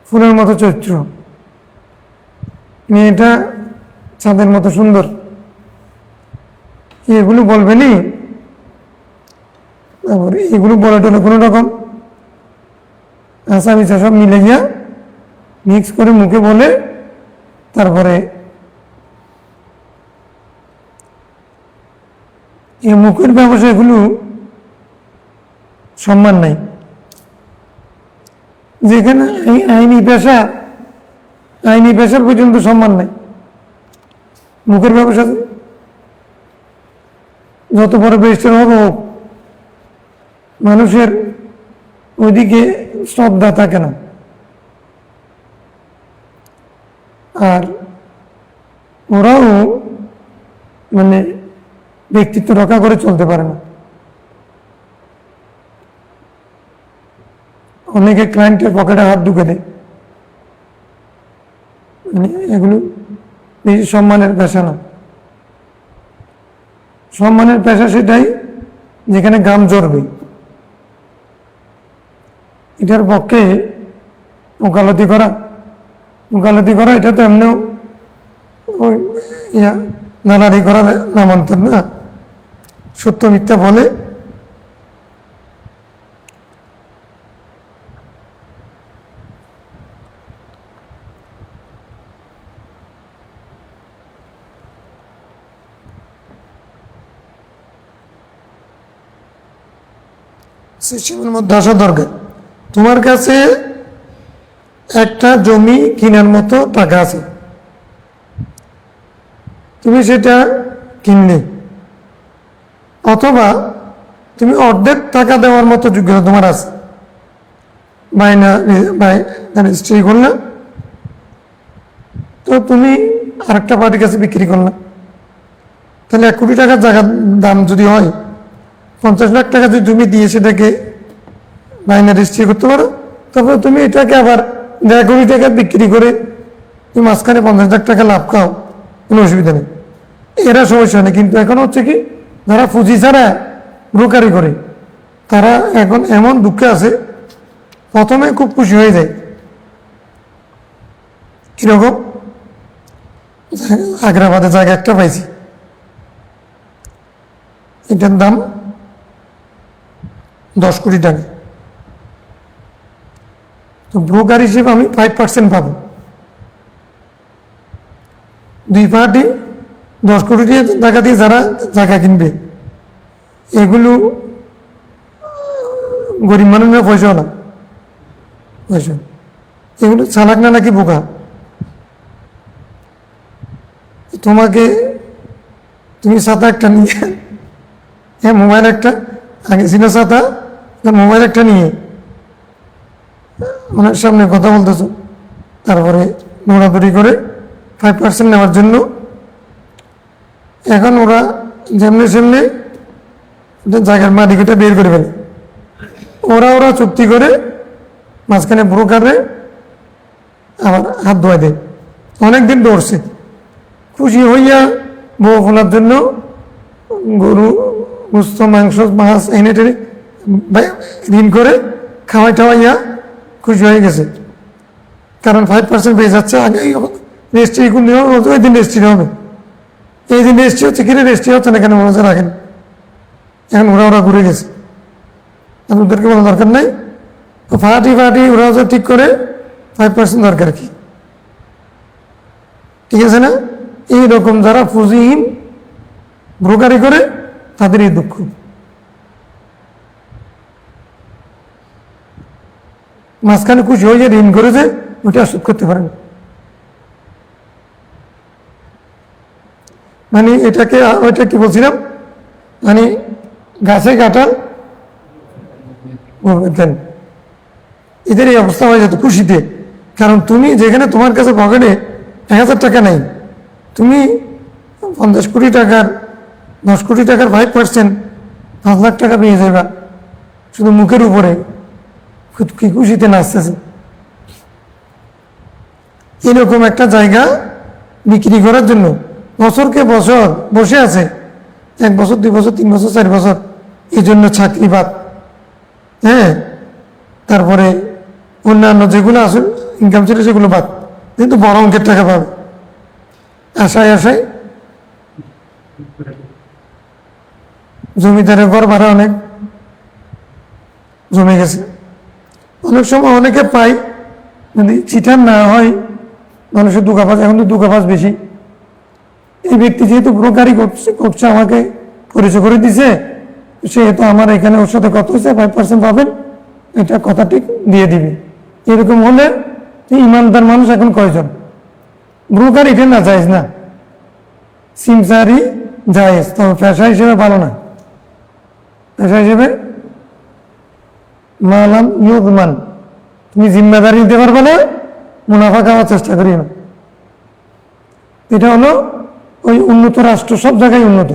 [SPEAKER 1] ফুলের মতো চরিত্র, মেয়েটা চাঁদের মতো সুন্দর, এগুলো বলবেনি। তারপরে এগুলো বলে টলে কোনো রকম আশা মিশা সব মিলে গিয়া মিক্স করে মুখে বলে, তারপরে এই মুখের ব্যবসায়গুলো সম্মান নাই। যেখানে আইনি পেশার পর্যন্ত সম্মান নাই, মুখের ব্যবসা যত বড় বেস্টের হবে হোক, মানুষের ওইদিকে শ্রদ্ধা থাকে না। আর ওরাও মানে ব্যক্তিত্ব রক্ষা করে চলতে পারে না। অনেকে ক্লায়েন্টের পকেটে হাত ঢুকে দেয়, মানে এগুলো বেশি সম্মানের পেশা না। সম্মানের পেশা সেটাই যেখানে গাম জ্বরবে। এটার পক্ষে ওকালতি করা এটা তো এমনিও ওই নানারি করার নামান্তর না, সত্য মিথ্যা বলে সিস্টেমের মধ্যে আসা দরকার। তোমার কাছে একটা জমি কেনার মতো টাকা আছে, তুমি সেটা কিনলে, অথবা তুমি অর্ধেক টাকা দেওয়ার মতো যোগ্যতা তোমার আছে, রেজিস্ট্রি করলে, তো তুমি আরেকটা পার্টির কাছে বিক্রি করলে, তাহলে 1 কোটি টাকার জায়গার দাম যদি হয়, 50 লাখ টাকা যদি তুমি দিয়ে সেটাকে বাইনা রেজিস্ট্রি করতে পারো, তারপরে তুমি এটাকে আবার 1.5 কোটি টাকা বিক্রি করে তুমি মাঝখানে 50 লাখ টাকা লাভ খাও, কোনো অসুবিধা নেই, এরা সমস্যা নেই। কিন্তু এখন হচ্ছে কি, যারা পুঁজি ছাড়া ব্রোকারি করে তারা এখন এমন দুঃখে আছে, প্রথমে খুব খুশি হয়ে যায়। কিরকম? আগ্রাবাদে জায়গা একটা পাইছি, এটার দাম 10 কোটি টাকা, তো ব্রোকার হিসেবে আমি 5% পাবো। 2 পার্টি 10 কোটি টাকা দিয়ে যারা জায়গা কিনবে, এগুলো গরিব মানুষের পয়সা না, পয়সা এগুলো চালাক না নাকি বোকা। তুমি ছাতা একটা নিয়ে, হ্যাঁ মোবাইল একটা, আগে ছিল ছাতা, মোবাইল একটা নিয়ে ওনার সামনে কথা বলতেছো, তারপরে দৌড়াদৌড়ি করে 5% নেওয়ার জন্য এখন ওরা যেমনি সেমনি জায়গার মালিকটা বের করে ফেলে, ওরা চুক্তি করে মাঝখানে ব্রোকারে আবার হাত ধোয়া দেয়। অনেকদিন দৌড়ছে, খুশি হইয়া বউ ফোলার জন্য গরু গোস্ত মাংস মাছ এনে টেনে ঋণ করে খাওয়াই টাওয়াইয়া খুশি হয়ে গেছে, কারণ 5% পেয়ে যাচ্ছে। আগে রেজিস্ট্রি কোন দিন হবে, ওই দিন রেজিস্ট্রি হবে, এই দিন রেজিস্ট্রি হচ্ছে, কিনে রেজিস্ট্রি হচ্ছে না কেন মনে রাখেন। এখন ওরা ঘুরে গেছে, ওদেরকে বলার দরকার নাই, ফাটি ওরা ঠিক করে 5% দরকার কি, ঠিক আছে না? এইরকম যারা পুঁজিহীন ব্রোকারি করে তাদের এই দুঃখ। মাঝখানে খুশি হয়ে ঋণ করেছে, ওইটা শোধ করতে পারেন, মানে এটাকে ওইটা কি বলছিলাম, মানে গাছে কাটাল দেন, এদের এই অবস্থা হয়ে যেত খুশিতে। কারণ তুমি যেখানে তোমার কাছে পকেটে 1000 টাকা নেই, তুমি 50 কোটি টাকার 10 কোটি টাকার 5% 5 লাখ টাকা পেয়ে যাবা শুধু মুখের উপরে, কি খুশিতে নাচতেছে। এরকম একটা জায়গা বিক্রি করার জন্য বছরকে বছর বসে আছে, 1 বছর 2 বছর 3 বছর 4 বছর, এই জন্য চাকরি বাদ, হ্যাঁ, তারপরে অন্যান্য যেগুলো আছে ইনকাম ছিল সেগুলো বাদ, কিন্তু বড় অঙ্কের টাকা পাবে আশায় জমিদারের ঘর ভাড়া অনেক জমে গেছে। অনেক সময় অনেকে পাই, যদি চিটার না হয় মানুষের দুঃখাবাজ, এখন তো দুঃখাবাজ বেশি। এই ব্যক্তি যেহেতু ব্রোকারি করছে আমাকে পরিচয় করে দিছে, সেহেতু আমার এখানে ওর সাথে কত হয়েছে 5% পাবেন, এটা কথা ঠিক দিয়ে দিবি। এরকম হলে ইমানদার মানুষ এখন কয়জন? ব্রোকার এটা না জায়েজ না, সিমসারি জায়েজ, তবে পেশা হিসেবে ভালো না। পেশা হিসেবে মালাম ইউদমান, তুমি জিম্মেদারি নিতে পারবে না, মুনাফা খাওয়ার চেষ্টা করি না। এটা হলো ওই উন্নত রাষ্ট্র, সব জায়গায় উন্নত,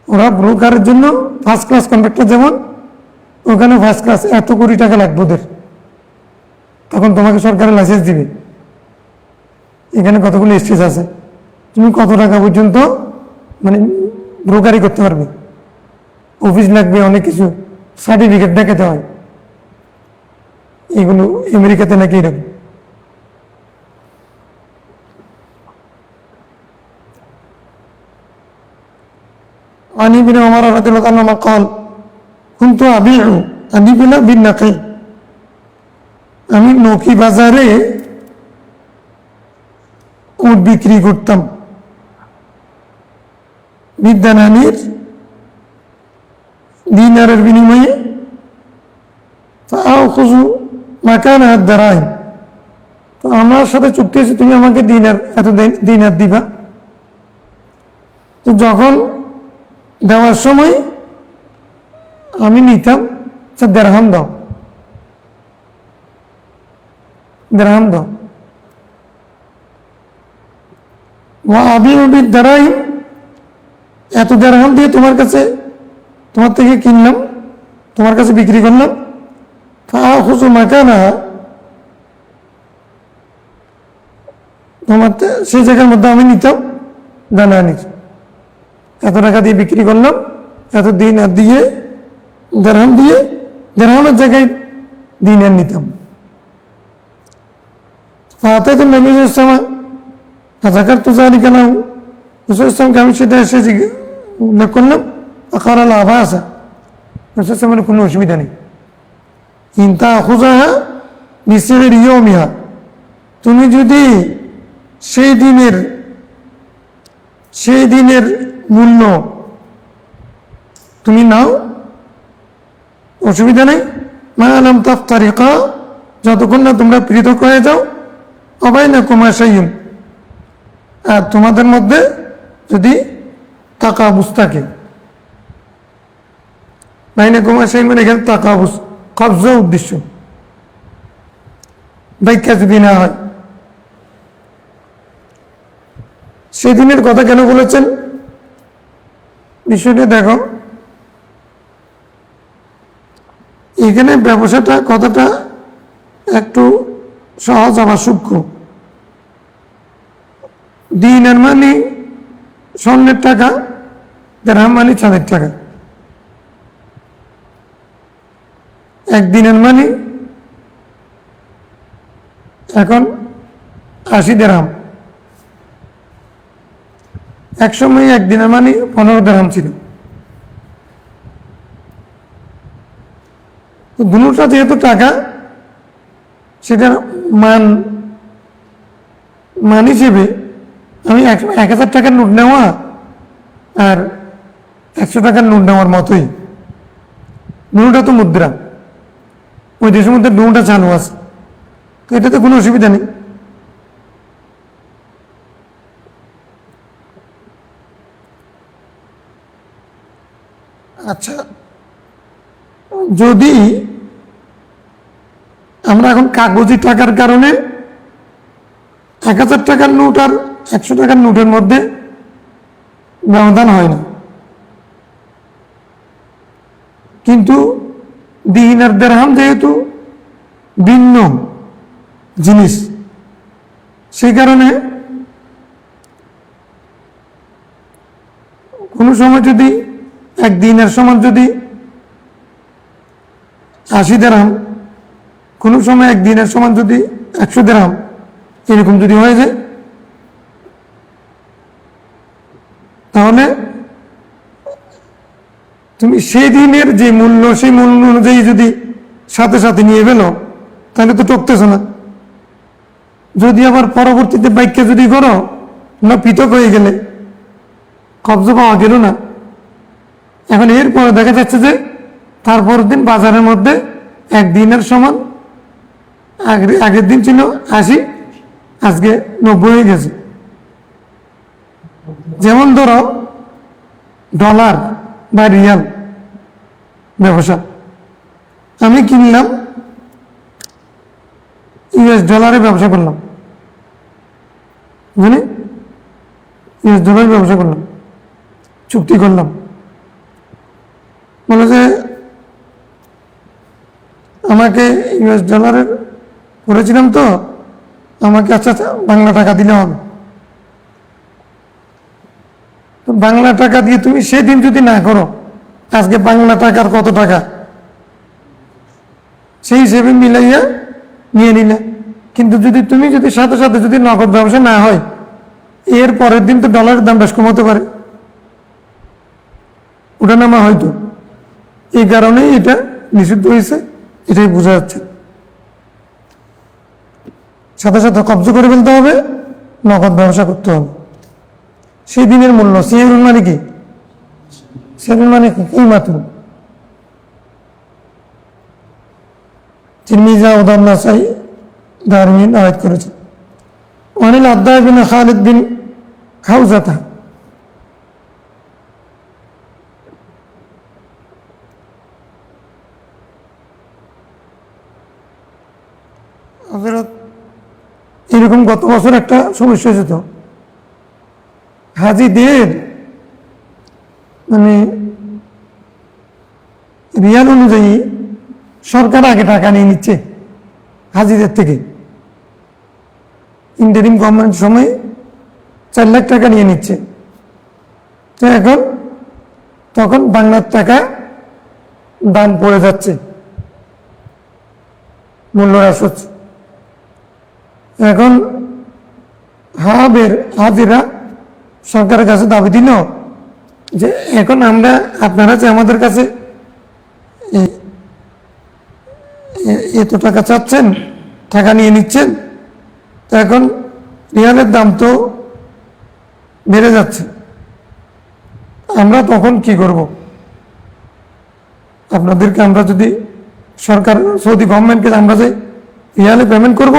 [SPEAKER 1] ওরা ব্রোকারের জন্য ফার্স্ট ক্লাস কন্ট্রাক্টর, যেমন ওখানে ফার্স্ট ক্লাস, এত কোটি টাকা লাগবে ওদের, তখন তোমাকে সরকারের লাইসেন্স দিবে, এখানে কতগুলো স্টেজ আছে, তুমি কত টাকা পর্যন্ত মানে ব্রোকারি করতে পারবে, অফিস লাগবে, অনেক কিছু সার্টিফিকেট দেখাতে হয়, এগুলো আমেরিকাতে নাকি এরকম। عن ابن عمر رضي الله عنهما قال كنت أبيع الإبل بالنقي, আমি নকি বাজারে উট বিক্রি করতাম, বিদ্যানানির দিনারের বিনিময়ে, ফাআখুযু মাকানা আদ-দারাহিম, তো আমার সাথে চুক্তি আছে তুমি আমাকে দিনার, এত দিনার দিবা, তো যখন দেওয়ার সময় আমি নিতাম দেড়হাম দাও, দেড়হাম দাও। ওয়া আবিউ বিদ-দারাহিম, এত দেড়হাম দিয়ে তোমার কাছে, তোমার থেকে কিনলাম, তোমার কাছে বিক্রি করলাম, ফাআখুযু মাকানাহা, তোমার সেই জায়গার মধ্যে আমি নিতাম দানানির, এত টাকা দিয়ে বিক্রি করলাম, এত দিনার দিয়ে, দেড়হাম দিয়ে, দেড়হামের জায়গায় দিনার নিতাম। ফাআতাইতু নবী সাল্লাল্লাহু আলাইহি ওয়াসাল্লাম ফাযাকারতু যালিকা লাহু, রাসূল সাল্লাল্লাহু আলাইহি ওয়াসাল্লামকে আমি সেটা এসে উল্লেখ করলাম, ফাকালা লা বা'সা, রাসূল সাল্লাল্লাহু আলাইহি ওয়াসাল্লামের কোনো অসুবিধা নেই। ইন তাখুযাহা বিসিগরি ইয়াউমিহা, তুমি যদি সেই দিনের মূল্য তুমি নাও, অসুবিধা নেই। মা লাম তাফতারিকা, যতক্ষণ না তোমরা পৃথক হয়ে যাও, অবাইনাকুমা শাইউন, আর তোমাদের মধ্যে যদি তাকাবুস থাকে, বাইনাকুমা শাইউন মানে এখানে তাকাবুস কবজা উদ্দেশ্য, ব্যাখ্যা যদি না হয়। সেদিনের কথা কেন বলেছেন বিষয়টা দেখো, এখানে ব্যবসাটা কথাটা একটু সহজ আবার সূক্ষ্ম। দিনের মানে স্বর্ণের টাকা, দিরহাম মানে চাঁদের টাকা। একদিনের মানে এখন 80 দিরহাম, একসময় একদিনের মানে 15 দিরহাম ছিল। দুটোটা যেহেতু টাকা, সেটার মান হিসেবে আমি 1000 টাকার নোট নেওয়া আর 100 টাকার নোট নেওয়ার মতোই, দুটোটা তো মুদ্রা, ওই দেশের মধ্যে দুটোটা চালু আছে, তো এটাতে কোনো অসুবিধা নেই। আচ্ছা, যদি আমরা এখন কাগজি টাকার কারণে 1000 টাকার নোট আর 100 টাকার নোটের মধ্যে ব্যবধান হয় না, কিন্তু দিনার দিরহাম যেহেতু ভিন্ন জিনিস, সেই কারণে কোনো সময় যদি এক দিনের সমান যদি 80 দিরহাম, কোনো সময় এক দিনের সমান যদি 100 দিরহাম, এরকম যদি হয়ে যায়, তাহলে তুমি সেই দিনের যে মূল্য, সেই মূল্য অনুযায়ী যদি সাথে সাথে নিয়ে গেল, তাহলে তো টকতেছ না। যদি আবার পরবর্তীতে বাইককে যদি করো না, পৃথক হয়ে গেলে কবজা পাওয়া গেল না। এখন এরপরে দেখা যাচ্ছে যে তারপরের দিন বাজারের মধ্যে একদিনের সমান, আগের দিন ছিল 80, আজকে 90 হয়ে গেছে। যেমন ধরো ডলার বা রিয়াল ব্যবসা, আমি কিনলাম US ডলারে ব্যবসা করলাম, মানে US ডলারে ব্যবসা করলাম, চুক্তি করলাম, বলে যে আমাকে US ডলারের করেছিলাম, তো আমাকে আচ্ছা আচ্ছা বাংলা টাকা দিলে হবে। তো বাংলা টাকা দিয়ে তুমি সেদিন যদি না করো, আজকে বাংলা টাকার কত টাকা সেই হিসেবে মিলাইয়া নিয়ে নিলে। কিন্তু তুমি যদি সাথে সাথে যদি নগদ ব্যবসা না হয়, এর পরের দিন তো ডলারের দাম বেশ কমাতে পারে, ওঠানামা হয়তো। এই কারণেই এটা নিষিদ্ধ হয়েছে, এটাই বোঝা যাচ্ছে। সাথে সাথে কব্জা করে ফেলতে হবে, নগদ ব্যবসা করতে হবে। সেই দিনের মূল্য সিয়ারুল মানে কি? সিয়ারুল মানে কি? মাত্র তিরমিজি ও নাসাই দারমিন আয়াত করেছে। ওয়ানিল আদ্দা বিন খালিদ বিন হাউজাতা এরকম গত বছর একটা সমস্যা হয়েছে। তো হাজিদের মানে রিয়াল অনুযায়ী সরকার আগে টাকা নিয়ে নিচ্ছে হাজিদের থেকে। ইন্টারিম গভর্নমেন্ট সময় 4 লাখ টাকা নিয়ে নিচ্ছে। তো এখন তখন বাংলার টাকা দাম পড়ে যাচ্ছে, মূল্য হ্রাস হচ্ছে। এখন হাজিরা সরকারের কাছে দাবি দিল যে এখন আপনারা যে আমাদের কাছে এত টাকা চাচ্ছেন, টাকা নিয়ে নিচ্ছেন, তো এখন রিয়ালের দাম তো বেড়ে যাচ্ছে, আমরা তখন কি করব? আপনাদেরকে আমরা যদি সরকার সৌদি গভর্নমেন্টকে আমরা যে রিয়ালে পেমেন্ট করব,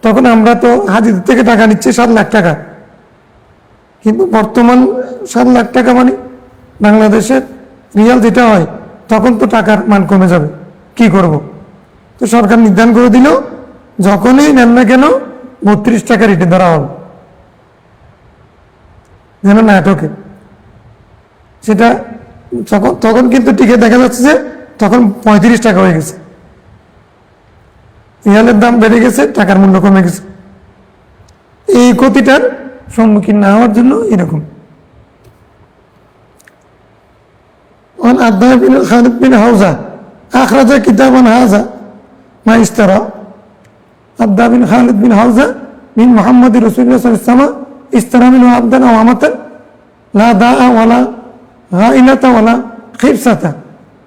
[SPEAKER 1] তখন আমরা তো হাজিদের থেকে টাকা নিচ্ছি 7 লাখ টাকা, কিন্তু বর্তমান 7 লাখ টাকা মানে বাংলাদেশের রিয়াল যেটা হয়, তখন তো টাকার মান কমে যাবে, কি করব? তো সরকার নির্ধারণ করে দিল যখনই নেন না কেন 32 টাকা রেটে ধরা হবে, যেন না ঠকে। সেটা তখন কিন্তু টিকে দেখা যাচ্ছে যে তখন 35 টাকা হয়ে গেছে, রিয়ালের দাম বেড়ে গেছে, টাকার মূল্য কমে গেছে। এই ক্ষতিটার সম্মুখীন না হওয়ার জন্য এরকম। عن عبد الله بن خالد بن حوزة أخرج كتابا هذا ما اشترى. عبد الله بن خالد بن حوزة من محمد رسول الله صلى الله عليه وسلم اشترى منه عبدا أو أمة لا داء ولا غائلة ولا خبثة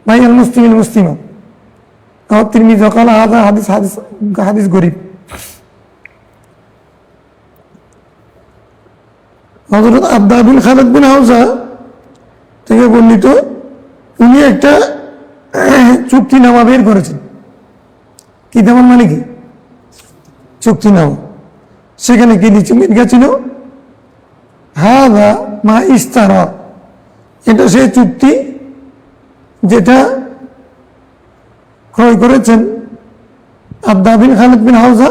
[SPEAKER 1] بين المسلم المسلمة. أو الترمذي قال هذا حديث غريب. হযরত আব্দুল্লাহ বিন খালিদ বিন হাউজা থেকে বর্ণিত, উনি একটা চুক্তিনামা বের করেছেন। কিতাব মানে কি? চুক্তিনামা। সেখানে কি লেখা ছিল? হাযা মা ইস্তারা, এটা সেই চুক্তি যেটা ক্রয় করেছেন আব্দুল্লাহ বিন খালিদ বিন হাউজা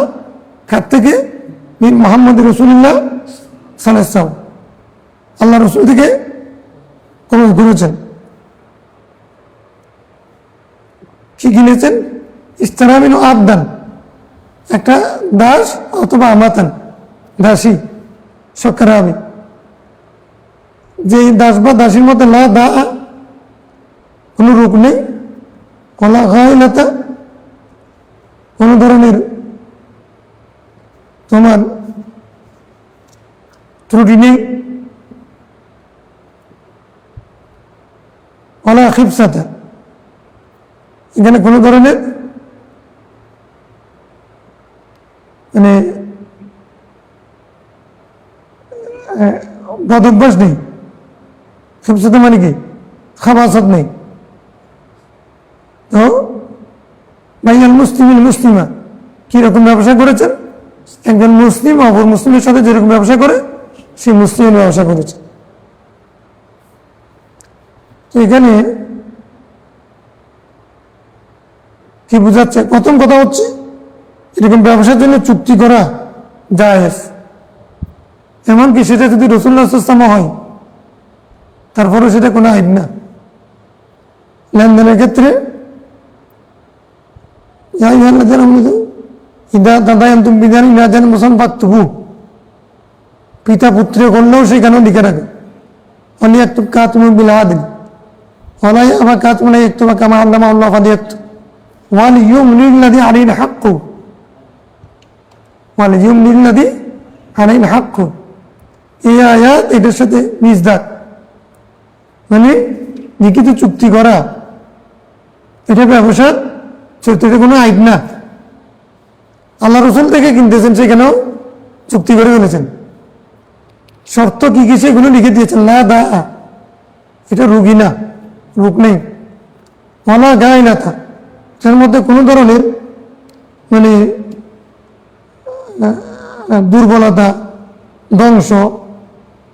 [SPEAKER 1] কার থেকে? মিন মুহাম্মদ রাসূলুল্লাহ সাল্লাল্লাহু আলাইহি ওয়াসাল্লাম, আল্লাহ রসুল থেকে ক্রয় করেছেন। কি কিনেছেন? ইস্তারামিন আবদান, একটা দাস অথবা আমাতান, দাসী সক্রাবি, যে দাস বা দাসীর মধ্যে লা দা, কোনো রোগ নেই, কলা গায়লাতা, কোনো ধরনের তোমার ত্রুটি নেই, কলা খিবসাতা, এখানে কোনো ধরনের মানে বদভ্যাস নেই। খিবসাতা মানে কি? খাবাসাত নেই। তো ভাইয়াল মুসলিম মুসলিমা কিরকম ব্যবসা করেছেন? একজন মুসলিম অপর মুসলিমের সাথে যেরকম ব্যবসা করে সেই মুসলিমের ব্যবসা করেছে। তো এখানে কি বোঝাচ্ছে? প্রথম কথা হচ্ছে এরকম ব্যবসার জন্য চুক্তি করা জায়েজ, এমনকি সেটা যদি রাসূলুল্লাহ সাল্লাল্লাহু আলাইহি ওয়াসাল্লাম হয়, তারপরে সেটা কোনো আইব না। লেনদেনের ক্ষেত্রে ইদা দাদায়ান্তুম বিদান ইনাজান মুসান ফাকতুবু, পিতা পুত্রে করলেও সেখানেও লিখে রাখে। অলি একটু কাতুমু বিল আদিল ওয়ালাই আমা কাতুমু লা ইয়াকতুবা কামা আল্লামা আল্লাহ ফালিয়াকতুব ওয়াল ইউমলিল্লাযী আলাইহিল হাক্কু ওয়াল ইউমলিল্লাযী আলাইহিল হাক্কু। এই আয়াত এটার সাথে মিজদাক, মানে লিখিত চুক্তি করা, এটা ব্যবসার চরিত্রের কোনো আইব না। আল্লাহ রসুল থেকে কিনতেছেন, সেখানেও চুক্তি করে ফেলেছেন, শর্ত কি কি সেগুলো লিখে দিয়েছেন। না দা, এটা রুগী না, রোগ নেই। ওয়ালা গায়ে না থা, এর মধ্যে কোনো ধরনের মানে দুর্বলতা, ধ্বংস,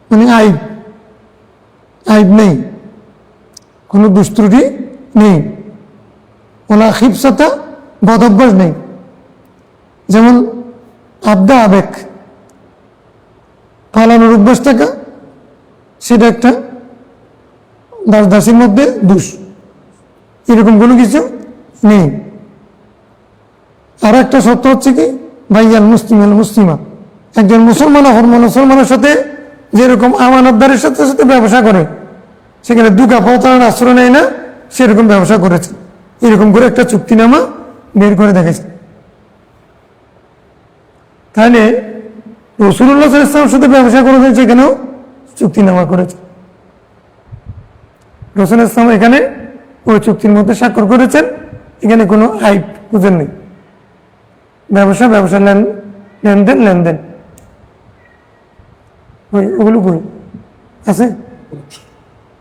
[SPEAKER 1] মানে আইব নেই, কোনো দুষ্ত্রুটি নেই। ওলা খিপসাতা, বদভ্যাস নেই। যেমন আবদা, আবেগ, পালানোর অভ্যাস থাকা, সেটা একটা দাসদাসীর মধ্যে দোষ, এরকম কোনো কিছু নেই। আর একটা সত্য হচ্ছে কি, ভাইয়াল মুসলিম আল মুসলিমা, একজন মুসলমান অপর মুসলমানের সাথে যেরকম আমানতদারের সাথে সাথে ব্যবসা করে, সেখানে দুঃখা প্রতারণার আশ্রয় নেয় না, সেরকম ব্যবসা করেছে। এরকম করে একটা চুক্তিনামা বের করে দেখেছে। তাহলে রাসূলুল্লাহ সাল্লাল্লাহু আলাইহি ওয়াসাল্লামের সাথে ব্যবসা করেছে, সেখানেও চুক্তিনামা করেছে। রাসূলুল্লাহ সাল্লাল্লাহু আলাইহি ওয়াসাল্লাম এখানে ওই চুক্তির মধ্যে স্বাক্ষর করেছেন, এখানে কোনো আইব খুঁজেন নেই। ব্যবসা লেনদেন ওগুলো কই আছে,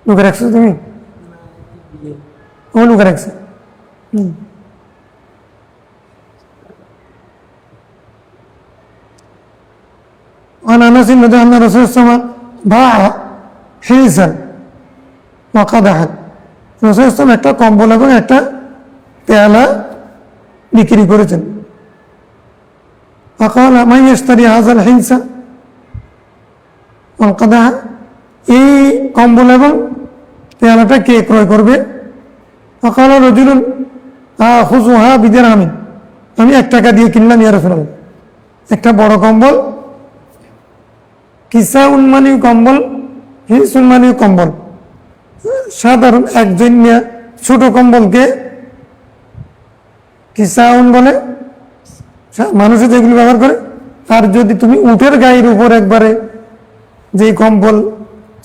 [SPEAKER 1] লুকে রাখছো তুমি, ও লুকে রাখছো। عن انس رضي الله عنه رسول الله صلى الله عليه وسلم باع حيزا وقدحا, রাসূল সাল্লাল্লাহু আলাইহি ওয়াসাল্লাম একটা কম্বল এবং একটা পেয়ালা বিক্রি করেছেন। فقال من يشتري هذا الحنس والقدح, এই কম্বল এবং পেয়ালাটা কে ক্রয় করবে? فقال رجل آخذها بدرهم, আমি 1 টাকা দিয়ে কিনলাম ইয়া রাসূলুল্লাহ। একটা বড় কম্বল, কিসাউন মানে কম্বল, হিসুন মানে কম্বল। সাধারণ একজন ছোট কম্বলকে কিসাউন বলে, মানুষে যেগুলো ব্যবহার করে। আর যদি তুমি উটের গায়ের উপর একবারে যে কম্বল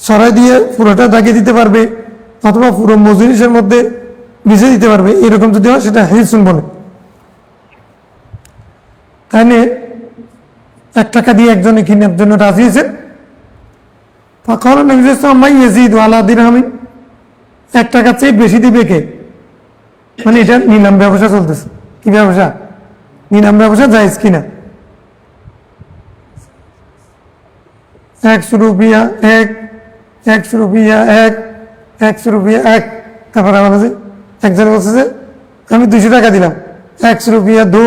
[SPEAKER 1] সরাই দিয়ে পুরোটা দাগিয়ে দিতে পারবে, অথবা পুরো মজলিসের মধ্যে ভিজে দিতে পারবে, এরকম যদি হয় সেটা হিসুন বলে। তাহলে 1 টাকা দিয়ে একজনে কেনার জন্য রাজি হয়েছেন। ফাকাল নবী সাল্লাল্লাহু আলাইহি ওয়াসাল্লাম মান ইয়াজিদু আলা দিরহামিন, 1 টাকার চেয়ে বেশি দিবে কে? মানে এটা নিলাম ব্যবসা চলতেছে। কি ব্যবসা? নিলাম ব্যবসা জায়েজ কিনা? 100 রুপিয়া 100 রুপিয়া 100 রুপিয়া 1। তারপরে আমার কাছে একজন বলছে যে আমি 200 টাকা দিলাম, 100 রুপিয়া 2,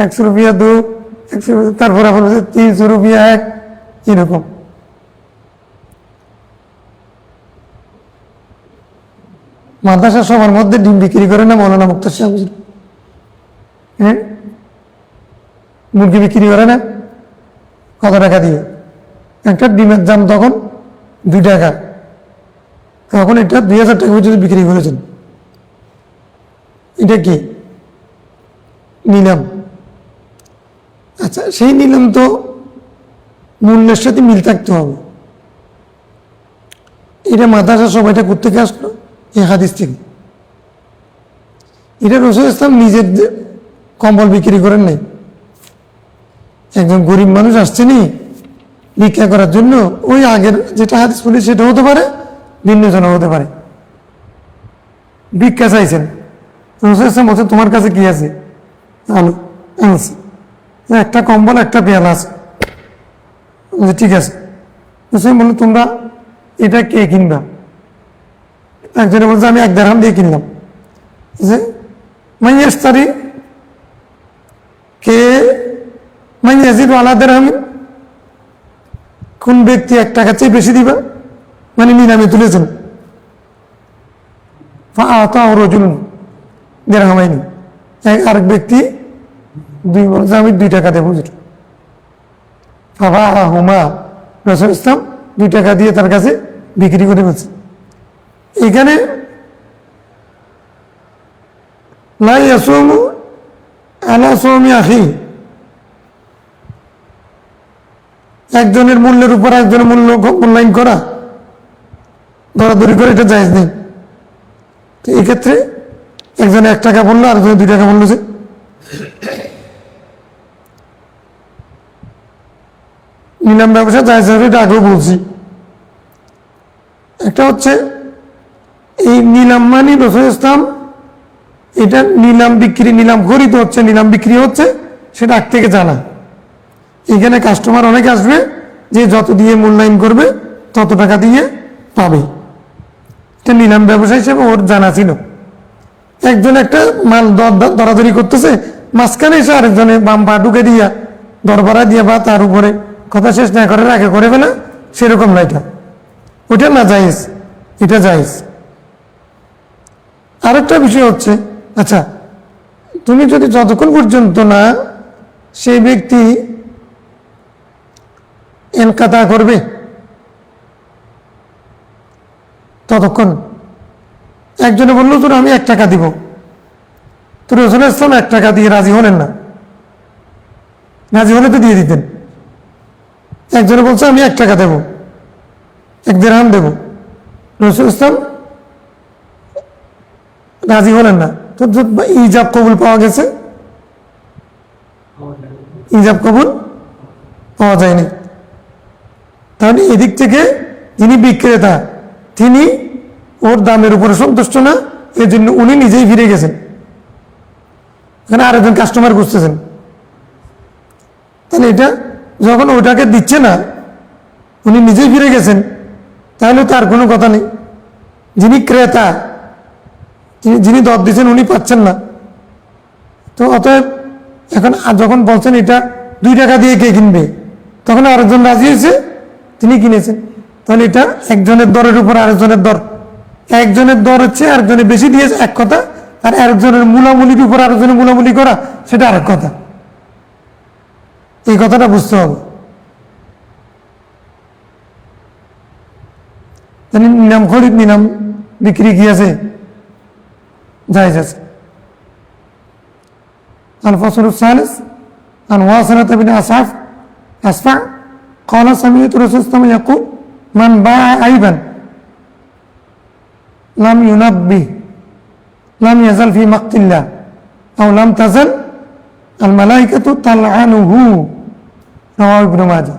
[SPEAKER 1] 100 রুপিয়া 2, 100, তারপরে আবার বলছে 300 রুপিয়া 1, এরকম। মাদ্রাসা সবার মধ্যে ডিম বিক্রি করে না মৌলানা মুক্তার সাহেব? হ্যাঁ, মুরগি বিক্রি করে না? কত টাকা দিয়ে? একটা ডিমের দাম তখন 2 টাকা, তখন এটা 2000 টাকা পর্যন্ত বিক্রি করেছেন। এটা কি নিলাম? আচ্ছা, সেই নিলাম তো মূল্যের সাথে মিল থাকতে হবে। এটা মাদ্রাসা সবাইটা করতে থেকে আসলো এই হাদিস থেকে। এটা রাসূল ইসলাম নিজের কম্বল বিক্রি করেন নাই। একজন গরিব মানুষ আসছে নি ভিক্ষা করার জন্য, ওই আগের যেটা হাদিস বলি সেটা হতে পারে, ভিন্ন জন হতে পারে। ভিক্ষা চাইছেন, রাসূল ইসলাম বলছে তোমার কাছে কি আছে? আলু আনছি, একটা কম্বল একটা পেয়ালা আছে। ঠিক আছে। রাসূল বলল তোমরা এটা কে কিনবা? একজনে বলছে আমি 1 দিরহাম দিয়ে কিনলাম। যে মাইয়াশতারি, কে মাইয়াজিদু আলা দিরহামিন, কোন ব্যক্তি 1 টাকা চেয়ে বেশি দিবা, মানে নিলামে তুলেছেন। ফাআতাহু রাজুলুন দিরহামাইনি, আরেক ব্যক্তি দুই বলছে আমি 2 টাকা দেবো হুজুর। বাবা হুমা রাসূল ইসলাম 2 টাকা দিয়ে তার কাছে বিক্রি করে ফেলছে। এখানে লা ইয়াসুমু আলা সাওমি আখি, একজনের মূল্যের উপর একজনের মূল্যায়ন করা, দরাদরি করে, এটা জায়েজ নেই। তো এই ক্ষেত্রে একজনে 1 টাকা বললো, আরেকজনে 2 টাকা বললো। যে নিলাম ব্যবসা জায়েজ হবে, এটা আগেও বলছি। একটা হচ্ছে এই নিলাম মানে রাসূল ইসলাম এটা নিলাম বিক্রি, নিলাম খরিদ হচ্ছে, নিলাম বিক্রি হচ্ছে, সেটা আগ থেকে জানা। এখানে কাস্টমার অনেক আসবে, যে যত দিয়ে মূল্যায়ন করবে তত টাকা দিয়ে পাবে, এটা নিলাম ব্যবসা হিসেবে ওর জানা ছিল। একজন একটা মাল দরাদরি করতেছে, মাঝখানে এসে আরেকজনে বাম পা ঢুকে দিয়া দরবারা দিয়ে বা তার উপরে কথা শেষ না করে আগে করে ফেলে, সেরকম না এটা, ওইটা না জায়েজ, এটা জায়েজ। আরেকটা বিষয় হচ্ছে, আচ্ছা তুমি যদি যতক্ষণ পর্যন্ত না সেই ব্যক্তি এনকাতা করবে ততক্ষণ, একজনে বললো তোর আমি 1 টাকা দিব, তো রাসূল ইসলাম 1 টাকা দিয়ে রাজি হলেন না, রাজি হলে তো দিয়ে দিতেন। একজনে বলছে আমি 1 টাকা দেব, 1 দিরহাম দেব, রাসূল ইসলাম রাজি হলেন না, তো ইজাব কবুল পাওয়া গেছে, ইজাব কবুল পাওয়া যায়নি। তাহলে এদিক থেকে যিনি বিক্রেতা তিনি ওর দামের উপরে সন্তুষ্ট না, এর জন্য উনি নিজেই ফিরে গেছেন, এখানে আরেকজন কাস্টমার খুঁজতেছেন। তাহলে এটা যখন ওটাকে দিচ্ছে না, উনি নিজেই ফিরে গেছেন, তাহলে তার কোনো কথা নেই। যিনি ক্রেতা, যিনি দর দিচ্ছেন উনি পাচ্ছেন না, তো অতএব এখন যখন বলছেন এটা 2 টাকা দিয়ে কে কিনবে, তখন আরেকজন রাজি হয়েছে, তিনি কিনেছেন। তাহলে এটা একজনের দরের উপর আরেকজনের দর, একজনের দর হচ্ছে আরেকজনের বেশি দিয়েছে এক কথা, আর আরেকজনের মূলামূলির উপর আরেকজনের মূলামূলি করা সেটা আরেক কথা। এই কথাটা বুঝতে হবে। নিলাম খরিদ নিলাম বিক্রি কি আছে, জায়েজ আছে। الفصل الثالث عن واصلة بن أصفع قال سمعت رسول الله يقول من باع عيبا لم ينبه لم يزل في مقت الله أو لم تزل الملائكة تلعنه رواه ابن ماجه।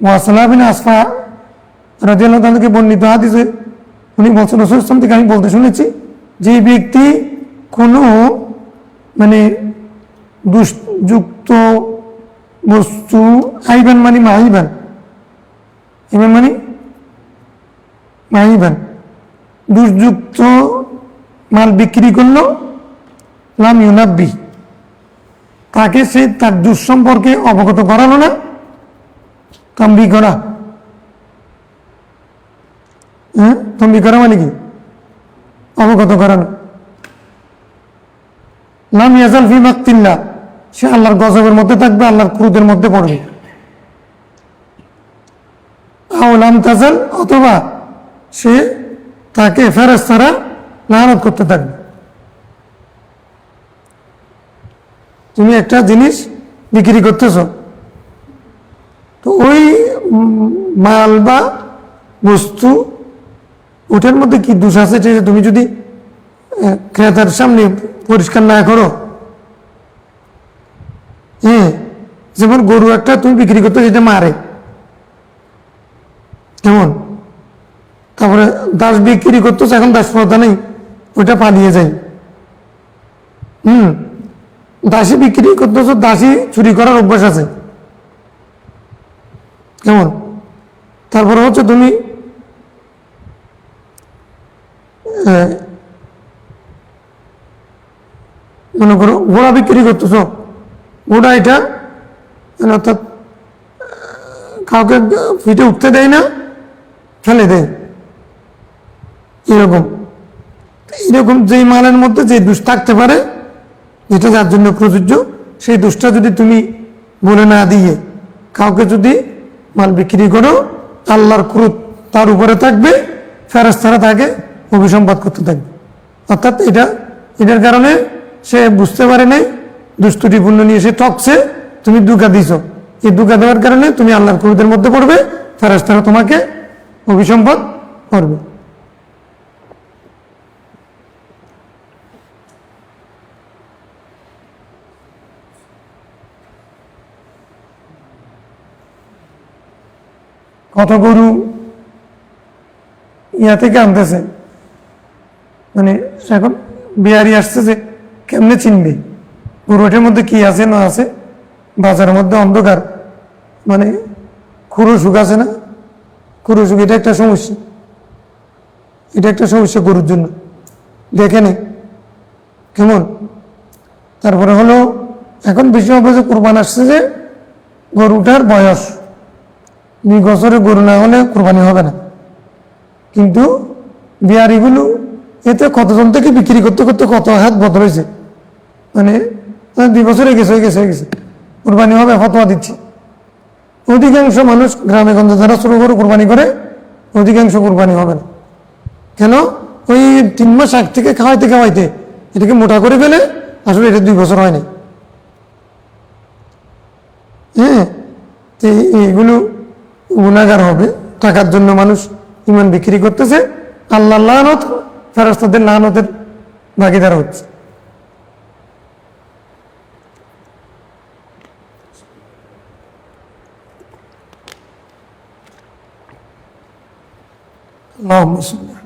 [SPEAKER 1] ওয়াসিলা বিন আসফা রাদিয়াল্লাহু তাআলা থেকে বর্ণিত হাদিসে উনি বলছেন, রাসূল সাল্লাল্লাহু আলাইহি ওয়াসাল্লাম থেকে আমি বলতে শুনেছি, যে ব্যক্তি কোনো মানে দুষ্যুক্ত বস্তু, আইবান মানে মাহিবান, ইবান মানে মাহিবান, দুষ্যুক্ত মাল বিক্রি করলো, লাম ইউনাব্বি, তাকে সে তার দুঃসম্পর্কে অবগত করালো না, তম্বি করা, তম্বি করা মানে কি অবগত করানো, লাম ইয়াজাল ফি মাকতিল্লাহ, সে আল্লাহর গজবের মধ্যে থাকবে, আল্লাহর ক্রোধের মধ্যে পড়বে। আও লাম তাজাল, অথবা সে তাকে ফেরেশতারা লানত করতে থাকবে। তুমি একটা জিনিস বিক্রি করতেছ, তো ওই মাল বা বস্তু ওটার মধ্যে কি দোষ আছে, তুমি যদি ক্রেতার সামনে পরিষ্কার না করো, যেমন গরু একটা তুমি বিক্রি করতে, যেটা মারে কেমন, তারপরে দাস বিক্রি করতেছ, এখন দাস প্রথা নেই, ওইটা পালিয়ে যায়। দাসী বিক্রি করতেছ, দাসী চুরি করার অভ্যাস আছে কেমন। তারপরে হচ্ছে তুমি মনে করো ঘোড়া বিক্রি করতেছ, ঘোড়া এটা অর্থাৎ কাউকে ফিটে উঠতে দেয় না, ফেলে দেয়, এরকম। এরকম যেই মালের মধ্যে যে দোষ থাকতে পারে যেটা যার জন্য প্রযোজ্য, সেই দোষটা যদি তুমি বলে না দিয়ে কাউকে যদি মাল বিক্রি করো, আল্লাহর ক্রোধ তার উপরে থাকবে, ফেরেশতারা তাকে অভিসম্পাদ করতে থাকবে। অর্থাৎ এটার কারণে সে বুঝতে পারে নাই, দুষ্টুটিপূর্ণ নিয়ে সে ঠকছে, তুমি ধোঁকা দিছ। এই ধোঁকা দেওয়ার কারণে তুমি আল্লাহর ক্রোধের মধ্যে পড়বে, ফেরেশতারা তোমাকে অভিসম্পাদ করবে। কত গরু ইয়া থেকে আনতেছে, মানে এখন বিহারি আসছে যে কেমনে চিনবে গরুটার মধ্যে কি আছে না আছে। বাজারের মধ্যে অন্ধকার, মানে খুরুসুক আছে না, খুরুসুক, এটা একটা সমস্যা, এটা একটা সমস্যা গরুর জন্য। দেখে নেই কেমন। তারপরে হলো এখন বেশি হবে যে কোরবান আসছে, যে গরুটার বয়স 2 বছরের গরু না হলে কোরবানি হবে না। কিন্তু বিহারিগুলো এতে কতজন থেকে বিক্রি করতে করতে কত হাত বদল হয়েছে, মানে 2 বছরে হয়ে গেছে কোরবানি হবে ফতোয়া দিচ্ছে। অধিকাংশ মানুষ গ্রামে গঞ্জে যারা ছোট গরু কোরবানি করে, অধিকাংশ কোরবানি হবে না। কেন? ওই 3 মাস আগ থেকে খাওয়াইতে এটাকে মোটা করে ফেলে, আসলে এটা 2 বছর হয়নি। হ্যাঁ, তো এইগুলো গুনাহগার হবে। টাকার জন্য মানুষ ইমান বিক্রি করতেছে, আল্লাহ লানত, ফেরেশতাদের লানতের ভাগীদার হচ্ছে। আল্লাহুম্মা সাল্লি আলা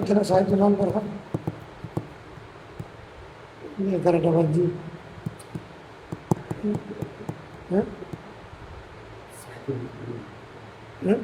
[SPEAKER 1] যারা সাহায্য নাম দরকার 11টা বাজে। হ্যাঁ, হ্যাঁ।